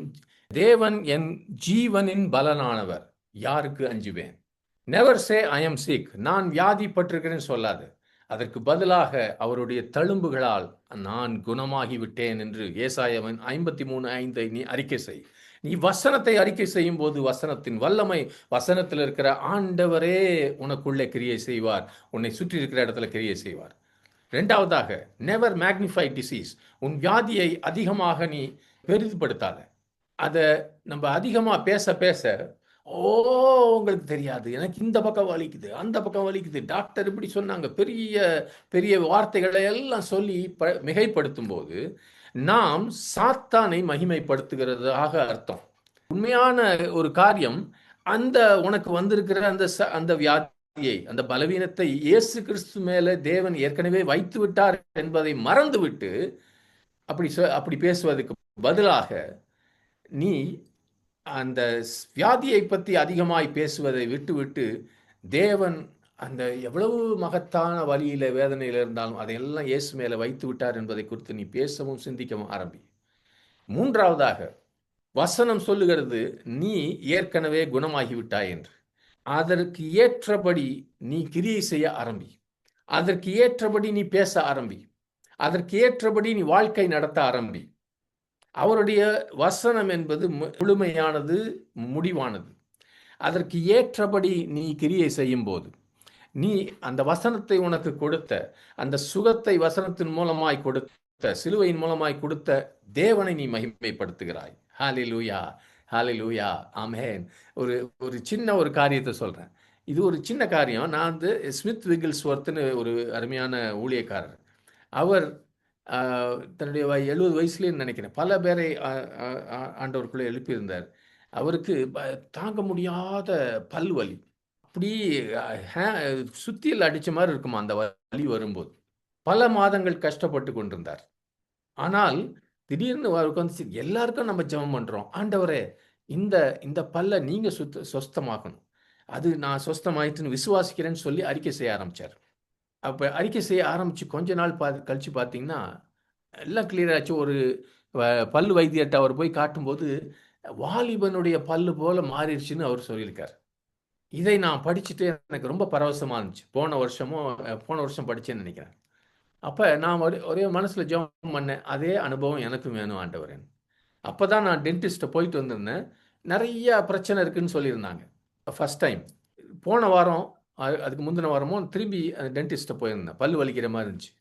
தேவன் என் ஜீவனின் பலனானவர், யாருக்கு அஞ்சுவேன்? Never say I am sick. நான் வியாதிப்பட்டிருக்கிறேன்னு சொல்லாது. அதற்கு பதிலாக அவருடைய தழும்புகளால் நான் குணமாகி விட்டேன் என்று ஏசாயாவின் 53:5 நீ அறிக்கை செய். நீ வசனத்தை அறிக்கை செய்யும் போது வசனத்தின் வல்லமை, வசனத்தில் இருக்கிற ஆண்டவரே உனக்குள்ளே கிரியை செய்வார், உன்னை சுற்றி இருக்கிற இடத்துல கிரியை செய்வார். ரெண்டாவதாக, நெவர் மேக்னிஃபை டிசீஸ். உன் வியாதியை அதிகமாக நீ பெரிதுபடுத்தாத. அதை நம்ம அதிகமாக பேச பேச, உங்களுக்கு தெரியாது, எனக்கு இந்த பக்கம் வலிக்குது, அந்த பக்கம் வலிக்குது, டாக்டர் இப்படி சொன்னாங்க, பெரிய பெரிய வார்த்தைகளை எல்லாம் சொல்லி மிகைப்படுத்தும் போது நாம் சாத்தானை மகிமைப்படுத்துகிறதாக அர்த்தம். உண்மையான ஒரு காரியம், அந்த உனக்கு வந்திருக்கிற அந்த வியாதியை, அந்த பலவீனத்தை இயேசு கிறிஸ்து மேல தேவன் ஏற்கனவே வைத்து விட்டார் என்பதை மறந்துவிட்டு அப்படி பேசுவதற்கு பதிலாக நீ அந்த வியாதியை பற்றி அதிகமாய் பேசுவதை விட்டுவிட்டு, தேவன் அந்த எவ்வளவு மகத்தான வலியில, வேதனையில் இருந்தாலும் அதையெல்லாம் இயேசு மேல வைத்து விட்டார் என்பதை குறித்து நீ பேசவும் சிந்திக்கவும் ஆரம்பி. மூன்றாவதாக, வசனம் சொல்லுகிறது நீ ஏற்கனவே குணமாகிவிட்டாய் என்று. அதற்கு ஏற்றபடி நீ கிரியை செய்ய ஆரம்பி. அதற்கு ஏற்றபடி நீ பேச ஆரம்பி. அதற்கு ஏற்றபடி நீ வாழ்க்கை நடத்த ஆரம்பி. அவருடைய வசனம் என்பது முழுமையானது, முடிவானது. அதற்கு ஏற்றபடி நீ கிரியை செய்யும் போது, நீ அந்த வசனத்தை உனக்கு கொடுத்த, அந்த சுகத்தை வசனத்தின் மூலமாய் கொடுத்த, சிலுவையின் மூலமாய் கொடுத்த தேவனை நீ மகிமைப்படுத்துகிறாய். ஹalleluya, ஹalleluya, ஆமென். ஒரு சின்ன ஒரு காரியத்தை சொல்றேன். இது ஒரு சின்ன காரியம். நான் ஸ்மித் விகில்ஸ்வர்த்னு ஒரு அருமையான ஊழியக்காரர். அவர் தன்னுடைய 70 வயசுலேயே நினைக்கிறேன், பல பேரை ஆண்டவருக்குள்ளே எழுப்பியிருந்தார். அவருக்கு தாங்க முடியாத பல்வலி, அப்படி சுத்தியில் அடித்த மாதிரி இருக்குமா அந்த வலி வரும்போது. பல மாதங்கள் கஷ்டப்பட்டு கொண்டிருந்தார். ஆனால் திடீர்னு உட்காந்து எல்லாருக்கும் நம்ம ஜெபம் பண்றோம். ஆண்டவரே, இந்த இந்த பல்ல நீங்க சொஸ்தமாக்கணும். அது நான் சொஸ்தமாயிட்டுன்னு விசுவாசிக்கிறேன்னு சொல்லி அறிக்கை செய்ய ஆரம்பிச்சார். அப்ப அறிக்கை செய்ய ஆரம்பிச்சு கொஞ்ச நாள் கழிச்சு பார்த்தீங்கன்னா, எல்லாம் கிளியர் ஆச்சு. ஒரு வ பல்லு வைத்தியர்ட்ட அவர் போய் காட்டும்போது, வாலிபனுடைய பல்லு போல மாறிருச்சுன்னு அவர் சொல்லியிருக்கார். இதை நான் படிச்சுட்டு எனக்கு ரொம்ப பரவசமா இருந்துச்சு. போன வருஷம் படிச்சேன்னு நெனைக்கிறேன். அப்ப நான் ஒரே மனசுல ஜெபம் பண்ணேன். அதே அனுபவம் எனக்கும் வேணும் ஆண்டவரேன்னு. அப்பதான் நான் டென்டிஸ்ட்ட போயிட்டு வந்திருந்தேன். நெறைய பிரச்சனை இருக்குன்னு சொல்லியிருந்தாங்க. First time. போன வாரம், அதுக்கு முந்தின வாரமும் திரும்பி டென்டிஸ்ட்ட போயிருந்தேன். பல்லு வலிக்கிற மாரி இருந்துச்சு.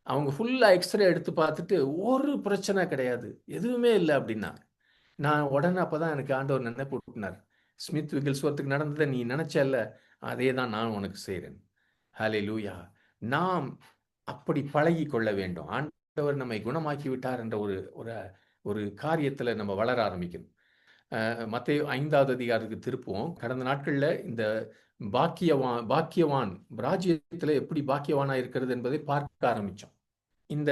அவங்க ஃபுல்லா எக்ஸ்ரே எடுத்து பார்த்துட்டு, "ஒரு பிரச்சனை கிடையாது. எதுவுமே இல்ல" அப்டின்னாங்க. நான் உடனே அப்பதான் எனக்கு ஆண்டவர் நினைப்பு ஊட்டினார். ஸ்மித் விகில்ஸ்வொர்த்துக்கு நடந்தத நீ நினைச்சல்ல, அதே தான் நான் உனக்கு செய்றேன். ஹல்லேலூயா! நாம் அப்படி பழகிக் கொள்ள வேண்டும். ஆண்டவர் நம்மை குணமாக்கி விட்டார் என்ற ஒரு ஒரு ஒரு காரியத்துல நம்ம வளர ஆரம்பிக்கணும். மத்தேயு 5வது அதிகாரத்துக்கு திருப்புவோம். கடந்த நாட்கள்ல இந்த பாக்கியவான் ராஜ்யத்திலே எப்படி பாக்கியவானா இருக்கிறது என்பதை பார்க்க ஆரம்பிச்சோம். இந்த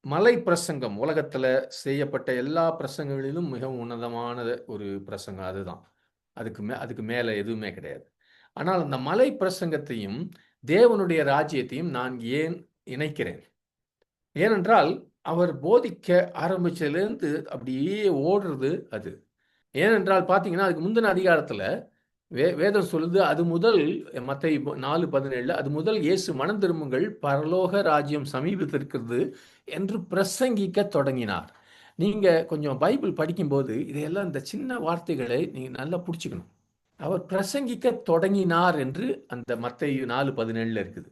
மலை பிரசங்கம் உலகத்துல செய்யப்பட்ட எல்லா பிரசங்கங்களிலும் மிகவும் உன்னதமான ஒரு பிரசங்கம் அதுதான். அதுக்கு மேல எதுவுமே கிடையாது. ஆனால் அந்த மலை பிரசங்கத்தையும், தேவனுடைய ராஜ்யத்தையும் நான் ஏன் இணைக்கிறேன்? ஏனென்றால், அவர் போதிக்க ஆரம்பிச்சதிலிருந்து அப்படியே ஓடுறது அது. ஏனென்றால் பார்த்தீங்கன்னா, அதுக்கு முந்தின அதிகாரத்துல வேதம் சொல்லுது, அது முதல் மத்தேயு 4:17 அது முதல் இயேசு மனம் திரும்புங்கள், பரலோக ராஜ்யம் சமீபித்திருக்கிறது என்று பிரசங்கிக்கத் தொடங்கினார். நீங்க கொஞ்சம் பைபிள் படிக்கும்போது, இதையெல்லாம் இந்த சின்ன வார்த்தைகளை நீங்க நல்லா புடிச்சுக்கணும். அவர் பிரசங்கிக்கத் தொடங்கினார் என்று அந்த மத்தேயு 4:17 இருக்குது.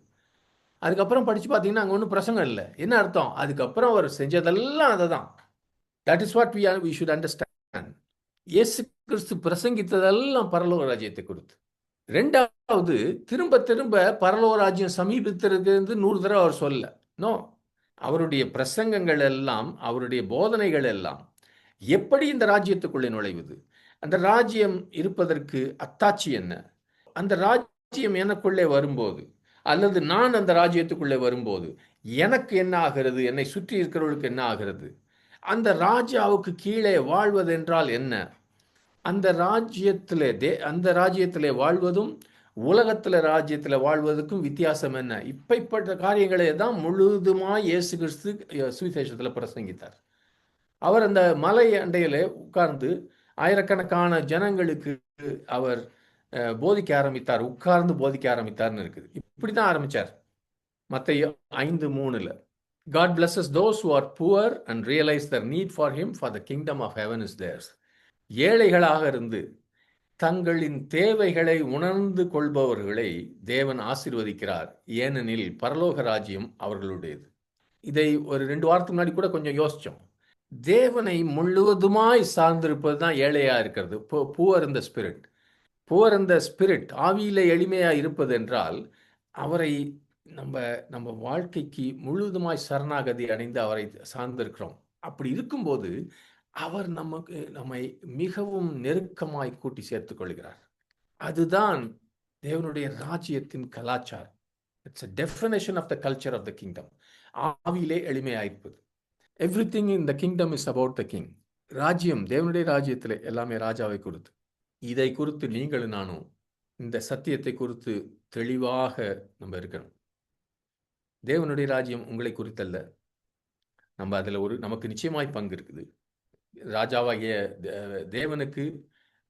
அதுக்கப்புறம் படிச்சு பார்த்தீங்கன்னா, அங்க ஒண்ணும் பிரசங்கம் இல்ல. என்ன அர்த்தம்? அதுக்கப்புறம் அவர் செஞ்சதெல்லாம் அததான். That is what we should understand. இயேசு கிறிஸ்து பிரசங்கித்ததெல்லாம் பரலோக ராஜ்யத்தை குறித்து. 2வது திரும்ப திரும்ப பரலோக ராஜ்யம் சமீபித்திருக்கிறது 100 தடவ அவர் சொல்லல. நோ. அவருடைய பிரசங்கங்கள் எல்லாம், அவருடைய போதனைகள் எல்லாம் எப்படி இந்த ராஜ்யத்துக்குள்ளே நுழைவது? அந்த ராஜ்யம் இருப்பதற்கு அத்தாட்சி என்ன? அந்த ராஜ்யம் எனக்குள்ளே வரும்போது, அல்லது நான் அந்த ராஜ்யத்துக்குள்ளே வரும்போது, எனக்கு என்ன ஆகிறது? என்னை சுற்றி இருக்கிறவர்களுக்கு என்ன ஆகிறது? அந்த ராஜாவுக்கு கீழே வாழ்வதென்றால் என்ன? அந்த ராஜ்யத்திலே வாழ்வதும், உலகத்தில ராஜ்யத்தில வாழ்வதற்கும் வித்தியாசம் என்ன? இப்படிப்பட்ட காரியங்களை தான் முழுதுமாய் இயேசு கிறிஸ்து சுவிசேஷத்தில பிரசங்கித்தார். அவர் அந்த மலை அண்டையிலே உட்கார்ந்து ஆயிரக்கணக்கான ஜனங்களுக்கு அவர் போதிக்க ஆரம்பித்தார். உட்கார்ந்து போதிக்க ஆரம்பித்தார்ன்னு இருக்குது. இப்படிதான் ஆரம்பிச்சார். மத்தேயு 5:3 God blesses those who are poor and realize their need for him, for the kingdom of heaven is theirs. ஏழைகளாக இருந்து தங்களின் தேவைகளை உணர்ந்து கொள்பவர்களை தேவன் ஆசீர்வதிக்கிறார். ஏனெனில் பரலோக ராஜ்யம் அவர்களுடையது. இதை ஒரு 2 வாரத்துக்கு முன்னாடி கூட கொஞ்சம் யோசிச்சோம். தேவனை முழுவதுமாய் சார்ந்திருப்பது தான் ஏழையா இருக்கிறது. Poor in the spirit. Poor in the spirit, ஆவியிலே எளிமையா இருப்பது என்றால், அவரை நம்ம நம்ம வாழ்க்கைக்கு முழுவதுமாய் சரணாகதி அடைந்து அவரை சார்ந்திருக்கிறோம். அப்படி இருக்கும்போது, அவர் நம்மை மிகவும் நெருக்கமாய் கூட்டி சேர்த்துக் கொள்கிறார். அதுதான் தேவனுடைய ராஜ்யத்தின் கலாச்சாரம். It's a definition of the culture of the kingdom. ஆவியிலே எளிமையாயிருப்பது. Everything in the kingdom is about the king. ராஜ்யம், தேவனுடைய ராஜ்யத்திலே எல்லாமே ராஜாவை குறித்து. இதை குறித்து நீங்களும் நானும் இந்த சத்தியத்தை குறித்து தெளிவாக நம்ம இருக்கணும். தேவனுடைய ராஜ்யம் உங்களை குறித்தல்ல. நம்ம அதுல நமக்கு நிச்சயமாய் பங்கு இருக்குது. ராஜாவாகிய தேவனுக்கு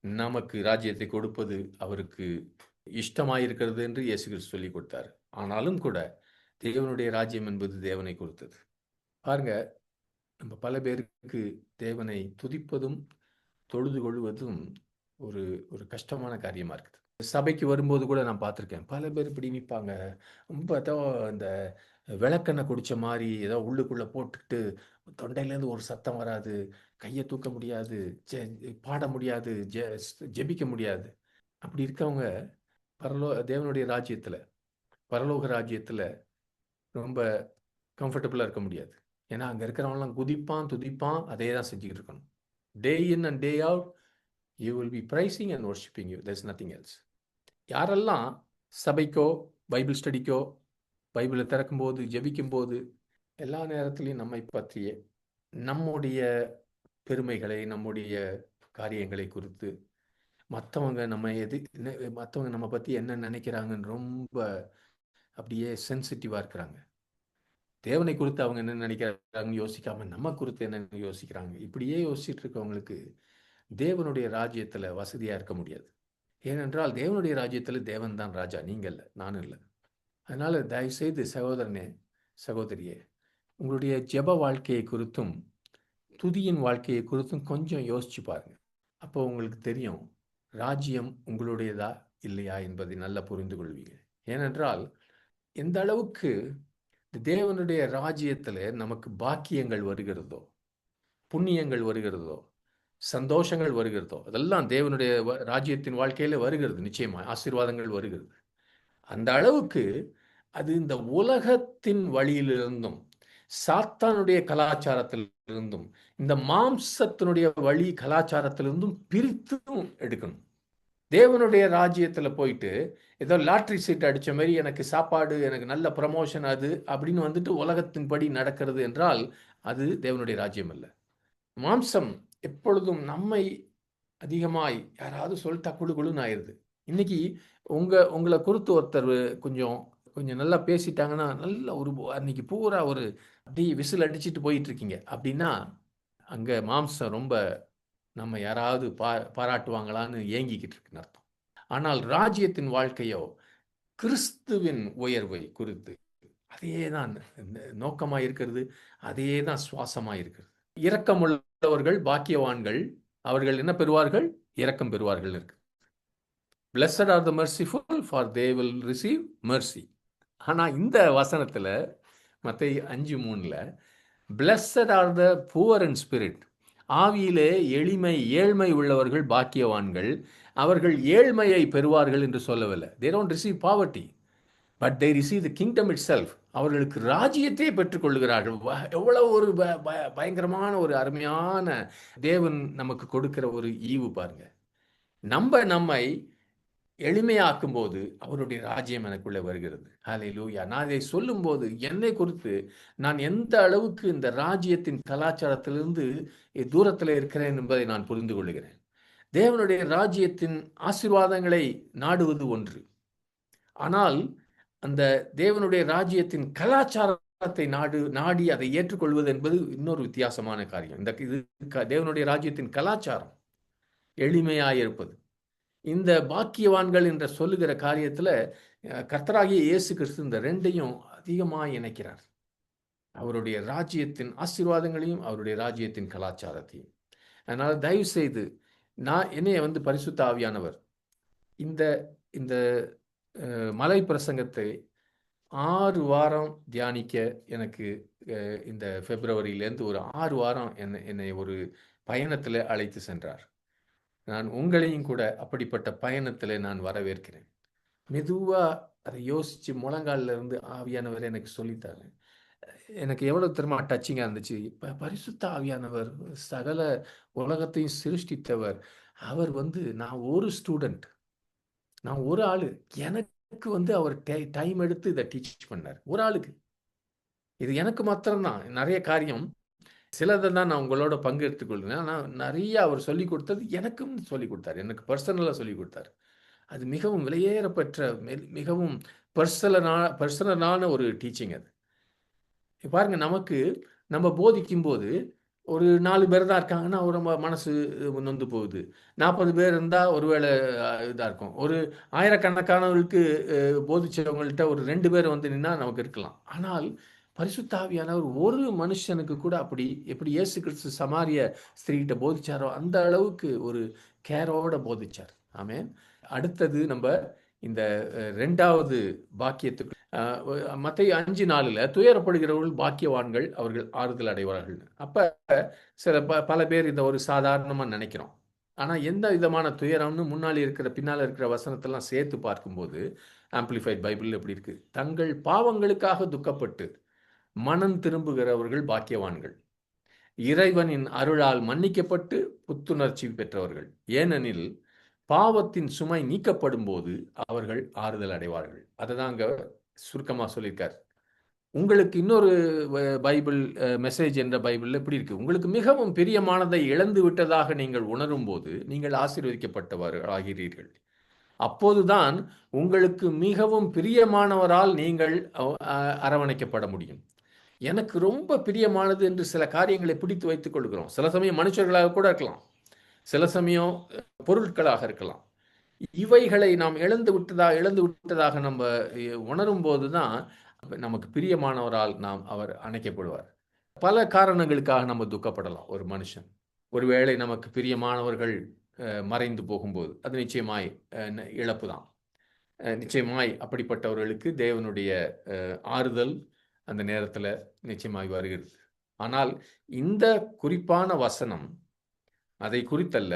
நமக்கு ராஜ்யத்தை கொடுப்பது அவருக்கு இஷ்டமாயிருக்கிறது என்று இயேசு கிறிஸ்து சொல்லிக் கொடுத்தார். ஆனாலும் கூட தேவனுடைய ராஜ்யம் என்பது தேவனை குறித்தது. பாருங்க, நம்ம பல பேருக்கு தேவனை துதிப்பதும் தொழுது கொள்வதும் ஒரு ஒரு கஷ்டமான காரியமா இருக்குது. சபைக்கு வரும்போது கூட நான் பார்த்துருக்கேன். பல பேர் இப்படி நிற்பாங்க. ரொம்ப ஏதோ இந்த விளக்கெண்ணெய் குடிச்ச மாதிரி ஏதோ உள்ளுக்குள்ள போட்டுக்கிட்டு தொண்டையிலேருந்து ஒரு சத்தம் வராது, கையை தூக்க முடியாது, பாட முடியாது, ஜெபிக்க முடியாது. அப்படி இருக்கவங்க தேவனுடைய ராஜ்யத்துல, பரலோக ராஜ்யத்துல ரொம்ப கம்ஃபர்டபுளா இருக்க முடியாது. ஏன்னா அங்க இருக்கிறவங்கலாம் குதிப்பான், துதிப்பான், அதே தான் செஞ்சுக்கிட்டு இருக்கணும். Day in and day out you will be praising and worshipping you. There's nothing else. யாரெல்லாம் சபைக்கோ, பைபிள் ஸ்டடிக்கோ, பைபிளை திறக்கும்போது, ஜெபிக்கும்போது, எல்லா நேரத்திலையும் நம்மை பற்றியே நம்முடைய பெருமைகளை, நம்முடைய காரியங்களை குறித்து மற்றவங்க மற்றவங்க நம்ம பற்றி என்ன நினைக்கிறாங்கன்னு ரொம்ப அப்படியே சென்சிட்டிவாக இருக்கிறாங்க. தேவனை குறித்து அவங்க என்ன நினைக்கிறாங்கன்னு யோசிக்காம நம்ம குறித்து என்ன யோசிக்கிறாங்க. இப்படியே யோசிச்சுட்டு இருக்கவங்களுக்கு தேவனுடைய ராஜ்யத்தில் வசதியாக இருக்க முடியாது. ஏனென்றால் தேவனுடைய ராஜ்யத்தில் தேவன் தான் ராஜா, நீங்கள் இல்லை, நானும் இல்லை. அதனால் தயவுசெய்து சகோதரனே, சகோதரியே, உங்களுடைய ஜெப வாழ்க்கையை குறித்தும் துதியின் வாழ்க்கையை குறித்தும் கொஞ்சம் யோசிச்சு பாருங்க. அப்போ உங்களுக்கு தெரியும் ராஜ்யம் உங்களுடையதா இல்லையா என்பதை நல்லா புரிந்து கொள்வீங்க. ஏனென்றால் எந்த அளவுக்கு தேவனுடைய ராஜ்யத்தில் நமக்கு பாக்கியங்கள் வருகிறதோ, புண்ணியங்கள் வருகிறதோ, சந்தோஷங்கள் வருகிறதோ, அதெல்லாம் தேவனுடைய ராஜ்யத்தின் வாழ்க்கையில் வருகிறது. நிச்சயமாக ஆசீர்வாதங்கள் வருகிறது. அந்த அளவுக்கு அது இந்த உலகத்தின் வழியிலிருந்தும் சாத்தானுடைய கலாச்சாரத்திலிருந்தும் இந்த மாம்சத்தினுடைய வழி கலாச்சாரத்திலிருந்தும் பிரித்தும் எடுக்கணும். தேவனுடைய ராஜ்யத்தில் போயிட்டு ஏதோ லாட்ரி சீட் அடித்த மாதிரி எனக்கு சாப்பாடு, எனக்கு நல்ல ப்ரமோஷன் அது அப்படின்னு வந்துட்டு உலகத்தின்படி நடக்கிறது என்றால் அது தேவனுடைய ராஜ்யம் அல்ல. மாம்சம் எப்பொழுதும் நம்மை அதிகமாய் யாராவது சொல்லிட்டா குழுன்னு ஆயிடுது. இன்னைக்கு உங்களை குறித்து ஒருத்தர் கொஞ்சம் கொஞ்சம் நல்லா பேசிட்டாங்கன்னா நல்ல ஒரு அன்னைக்கு பூரா ஒரு அப்படியே விசில் அடிச்சுட்டு போயிட்டு இருக்கீங்க அப்படின்னா அங்கே மாம்சம் ரொம்ப நம்ம யாராவது பாராட்டுவாங்களான்னு ஏங்கிக்கிட்டு இருக்குன்னு அர்த்தம். ஆனால் ராஜ்யத்தின் வாழ்க்கையோ கிறிஸ்துவின் உயர்வை குறித்து அதே தான் நோக்கமாக இருக்கிறது, அதே தான் சுவாசமாக இருக்கிறது. இரக்கமுள்ளவர்கள் பாக்கியவான்கள், அவர்கள் என்ன பெறுவார்கள்? இரக்கம் பெறுவார்கள் இருக்கு. Blessed are the merciful, for they will receive mercy. ஆனால் இந்த வசனத்தில் மத்தேயு 5:3 Blessed are the poor in spirit, ஆவியிலே ஏழ்மை உள்ளவர்கள் பாக்கியவான்கள், அவர்கள் ஏழ்மையை பெறுவார்கள் என்று சொல்லவில்லை. They don't receive poverty, but they receive the kingdom itself. அவர்களுக்கு ராஜ்யத்தை பெற்றுக்கொள்கிறார்கள். எவ்வளவு ஒரு பயங்கரமான ஒரு அருமையான தேவன் நமக்கு கொடுக்கிற ஒரு ஈவு பாருங்க. நம்மை எளிமையாக்கும் போது அவருடைய ராஜ்யம் எனக்குள்ளே வருகிறது. ஹல்லேலூயா. நான் இதை சொல்லும்போது என்னை குறித்து நான் எந்த அளவுக்கு இந்த ராஜ்யத்தின் கலாச்சாரத்திலிருந்து தூரத்தில் இருக்கிறேன் என்பதை நான் புரிந்து கொள்கிறேன். தேவனுடைய ராஜ்யத்தின் ஆசீர்வாதங்களை நாடுவது ஒன்று, ஆனால் அந்த தேவனுடைய ராஜ்யத்தின் கலாச்சாரத்தை நாடி அதை ஏற்றுக்கொள்வது என்பது இன்னொரு வித்தியாசமான காரியம். இது தேவனுடைய ராஜ்யத்தின் கலாச்சாரம் எளிமையாயிருப்பது. இந்த பாக்கியவான்கள் என்ற சொல்லுகிற காரியத்தில் கர்த்தராகிய இயேசு கிறிஸ்து இந்த ரெண்டையும் அதிகமாக இணைக்கிறார். அவருடைய ராஜ்யத்தின் ஆசீர்வாதங்களையும் அவருடைய ராஜ்யத்தின் கலாச்சாரத்தையும். அதனால் தயவு செய்து என்னைய பரிசுத்த ஆவியானவர் இந்த இந்த மலை பிரசங்கத்தை 6 வாரம் தியானிக்க எனக்கு இந்த பிப்ரவரியிலேருந்து ஒரு 6 வாரம் என்னை ஒரு பயணத்தில் அழைத்து சென்றார். நான் உங்களையும் கூட அப்படிப்பட்ட பயணத்தில் நான் வரவேற்கிறேன். மெதுவாக அதை யோசித்து முழங்காலில் இருந்து ஆவியானவர் எனக்கு சொல்லித்தாரு. எனக்கு எவ்வளோ தெரியுமா டச்சிங்காக இருந்துச்சு. இப்போ பரிசுத்த ஆவியானவர் சகல உலகத்தையும் சிருஷ்டித்தவர். அவர் நான் ஒரு ஸ்டூடெண்ட், நான் ஒரு ஆள். எனக்கு அவர் டைம் எடுத்து இதை டீச் பண்ணார். ஒரு ஆளுக்கு இது எனக்கு மாத்திரம்தான். நிறைய காரியம் சிலதை தான் நான் உங்களோட பங்கு எடுத்துக்கொள்கிறேன். ஆனால் நிறைய அவர் சொல்லிக் கொடுத்தது எனக்கும் சொல்லிக் கொடுத்தார். எனக்கு பர்சனலாக சொல்லிக் கொடுத்தார். அது மிகவும் விலையேறப்பெற்ற மிகவும் பர்சனலான ஒரு டீச்சிங். அது பாருங்கள், நம்ம போதிக்கும் போது ஒரு 4 பேர் தான் இருக்காங்கன்னா ஒரு மனசு நொந்து போகுது. 40 பேர் இருந்தால் ஒருவேளை இதாக இருக்கும். ஒரு ஆயிரக்கணக்கானவர்களுக்கு போதிச்சவங்கள்ட்ட ஒரு 2 பேர் நின்னா நமக்கு இருக்கலாம். ஆனால் பரிசுத்த ஆவியானவர் ஒரு மனுஷனுக்கு கூட எப்படி இயேசு கிறிஸ்து சமாரிய ஸ்திரீகிட்ட போதிச்சாரோ அந்த அளவுக்கு ஒரு கேரோட போதிச்சார். ஆமென். அடுத்தது நம்ம இந்த 2வது பாக்கியத்துக்கு மத்தேயு 5:4 துயரப்படுகிறவர்கள் பாக்கியவான்கள், அவர்கள் ஆறுதல் அடைவார்கள். அப்போ பல பேர் இதை ஒரு சாதாரணமாக நினைக்கிறோம். ஆனால் எந்த விதமான துயரம்னு முன்னாடி பின்னால் இருக்கிற வசனத்தெல்லாம் சேர்த்து பார்க்கும்போது ஆம்பிளிஃபைட் பைபிள் எப்படி இருக்கு? தங்கள் பாவங்களுக்காக துக்கப்பட்டு மனம் திரும்புகிறவர்கள் பாக்கியவான்கள், இறைவனின் அருளால் மன்னிக்கப்பட்டு புத்துணர்ச்சி பெற்றவர்கள், ஏனெனில் பாவத்தின் சுமை நீக்கப்படும் போது அவர்கள் ஆறுதல் அடைவார்கள். அதை தான் அங்கே சுருக்கமாக சொல்லியிருக்கார். உங்களுக்கு இன்னொரு பைபிள் மெசேஜ் என்ற பைபிளில் எப்படி இருக்கு? உங்களுக்கு மிகவும் பிரியமானதை இழந்து விட்டதாக நீங்கள் உணரும்போது, நீங்கள் ஆசீர்வதிக்கப்பட்டவர் ஆகிறீர்கள். அப்போதுதான் உங்களுக்கு மிகவும் பிரியமானவரால் நீங்கள் அரவணைக்கப்பட முடியும். எனக்கு ரொம்ப பிரியமானது என்று சில காரியங்களை பிடித்து வைத்துக் கொள்கிறோம். சில சமயம் மனுஷர்களாக கூட இருக்கலாம். சில சமயம் பொருட்களாக இருக்கலாம். இவைகளை நாம் இழந்து விட்டதாக நம்ம உணரும் போதுதான் நமக்கு பிரியமானவரால் அவர் அணைக்கப்படுவார். பல காரணங்களுக்காக நம்ம துக்கப்படலாம். ஒரு மனுஷன் ஒருவேளை நமக்கு பிரியமானவர்கள் மறைந்து போகும்போது அது நிச்சயமாய் இழப்பு தான். நிச்சயமாய் அப்படிப்பட்டவர்களுக்கு தேவனுடைய ஆறுதல் அந்த நேரத்தில் நிச்சயமாய் வருகிறது. ஆனால் இந்த குறிப்பான வசனம் அதை குறித்தல்ல,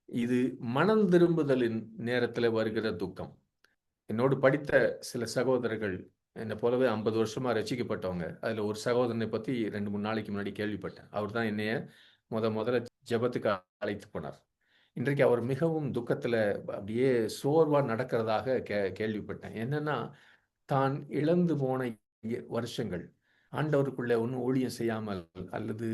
இது மனம் திரும்புதலின் நேரத்தில் வருகிற துக்கம். என்னோடு படித்த சில சகோதரர்கள் என்னை போலவே 50 வருஷமா ரசிக்கப்பட்டவங்க. அதில் ஒரு சகோதரனை பற்றி 2-3 நாளைக்கு முன்னாடி கேள்விப்பட்டேன். அவர் தான் என்னைய முதல்ல ஜெபத்துக்கு அழைத்து போனார். இன்றைக்கு அவர் மிகவும் துக்கத்தில் அப்படியே சோர்வாக நடக்கிறதாக கேள்விப்பட்டேன். என்னன்னா, தான் இழந்து போன வருஷங்கள், ஆண்டவருக்குள்ளே ஒன்றும் ஊழியம் செய்யாமல் அல்லது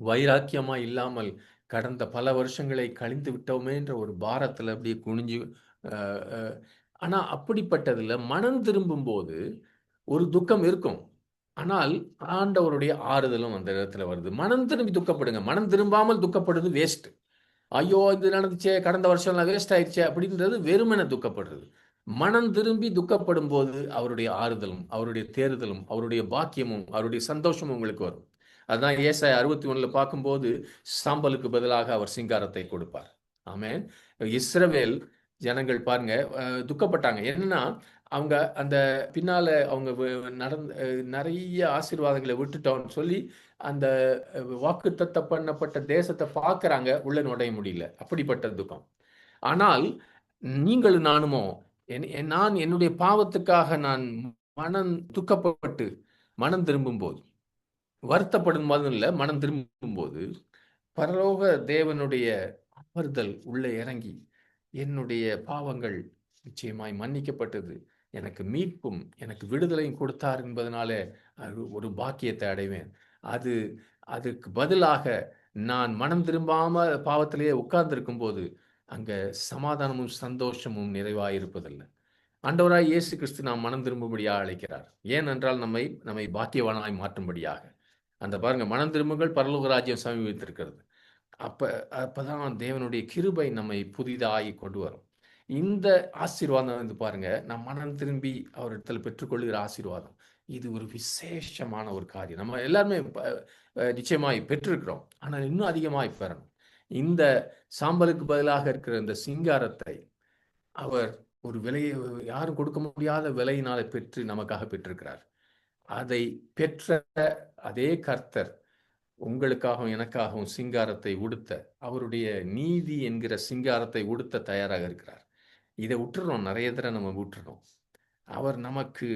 வைராக்கியமா இல்லாமல் கடந்த பல வருஷங்களை கழிந்து விட்டோமே என்ற ஒரு பாரத்தில் அப்படியே குனிஞ்சு, ஆனால் அப்படிப்பட்டதில் மனம் திரும்பும் போது ஒரு துக்கம் இருக்கும். ஆனால் ஆண்டவருடைய ஆறுதலும் அந்த இடத்துல வருது. மனம் திரும்பி துக்கப்படுங்க. மனம் திரும்பாமல் துக்கப்படுறது வேஸ்ட். ஐயோ இது நடந்துச்சே, கடந்த வருஷம்லாம் வேஸ்ட் ஆயிடுச்சே அப்படின்றது வெறுமனை துக்கப்படுறது. மனம் திரும்பி துக்கப்படும் போது அவருடைய ஆறுதலும் அவருடைய தேறுதலும் அவருடைய பாக்கியமும் அவருடைய சந்தோஷமும் உங்களுக்கு வரும். அதுதான் ஏசாயா 61 பார்க்கும்போது சாம்பலுக்கு பதிலாக அவர் சிங்காரத்தை கொடுப்பார். ஆமென். இஸ்ரவேல் ஜனங்கள் பாருங்க துக்கப்பட்டாங்க. என்னன்னா, அவங்க அந்த பின்னால அவங்க நிறைய ஆசீர்வாதங்களை விட்டுட்டோம்னு சொல்லி அந்த வாக்குத்தத்தம் பண்ணப்பட்ட தேசத்தை பார்க்கறாங்க, உள்ள நுழைய முடியல. அப்படிப்பட்ட துக்கம். ஆனால் நீங்களும் நானுமோ, நான் என்னுடைய பாவத்துக்காக நான் மனம் துக்கப்பட்டு மனம் திரும்பும் போது, வருத்தப்படும் போது இல்லை, மனம் திரும்பும் போது பரலோக தேவனுடைய அமர்தல் உள்ளே இறங்கி என்னுடைய பாவங்கள் நிச்சயமாய் மன்னிக்கப்பட்டது, எனக்கு மீட்பும் எனக்கு விடுதலையும் கொடுத்தார் என்பதனாலே ஒரு பாக்கியத்தை அடைவேன். அதுக்கு பதிலாக நான் மனம் திரும்பாம பாவத்திலேயே உட்கார்ந்திருக்கும் போது அங்க சமாதானமும் சந்தோஷமும் நிறைவாயிருப்பதில்லை. ஆண்டவராய் இயேசு கிறிஸ்து நாம் மனம் திரும்பும்படியாக அழைக்கிறார். ஏனென்றால் நம்மை பாக்கியவானாய் மாற்றும்படியாக. அந்த பாருங்க, மனம் திரும்புங்கள் பரலோக ராஜ்யம் சமீபித்திருக்கிறது. அப்பதான் தேவனுடைய கிருபை நம்மை புதிதாகி கொண்டு வரும். இந்த ஆசீர்வாதம் வந்து பாருங்க, நாம் மனம் திரும்பி அவரிடத்தில் பெற்றுக்கொள்கிற ஆசீர்வாதம், இது ஒரு விசேஷமான ஒரு காரியம். நம்ம எல்லாருமே நிச்சயமாய் பெற்றிருக்கிறோம், ஆனால் இன்னும் அதிகமாய் பெறணும். இந்த சாம்பலுக்கு பதிலாக இருக்கிற இந்த சிங்காரத்தை அவர் ஒரு விலையை யாரும் கொடுக்க முடியாத விலையினால பெற்று நமக்காக பெற்றிருக்கிறார். அதை பெற்ற அதே கர்த்தர் உங்களுக்காகவும் எனக்காகவும் சிங்காரத்தை உடுத்த, அவருடைய நீதி என்கிற சிங்காரத்தை உடுத்த தயாராக இருக்கிறார். இதை விட்டுறோம், நிறைய தடவை நம்ம விட்டுறோம். அவர் நமக்கு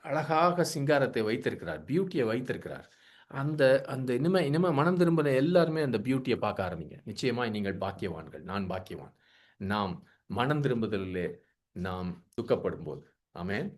அழகாக சிங்காரத்தை வைத்திருக்கிறார், பியூட்டியை வைத்திருக்கிறார். அந்த இனிமே மனம் திரும்பின எல்லாருமே அந்த பியூட்டியை பார்க்க ஆரம்பிங்க. நிச்சயமாய் நீங்கள் பாக்கியவான்கள், நான் பாக்கியவான். நாம் மனம் திரும்புதலிலே நாம் துக்கப்படும் போது. ஆமென்.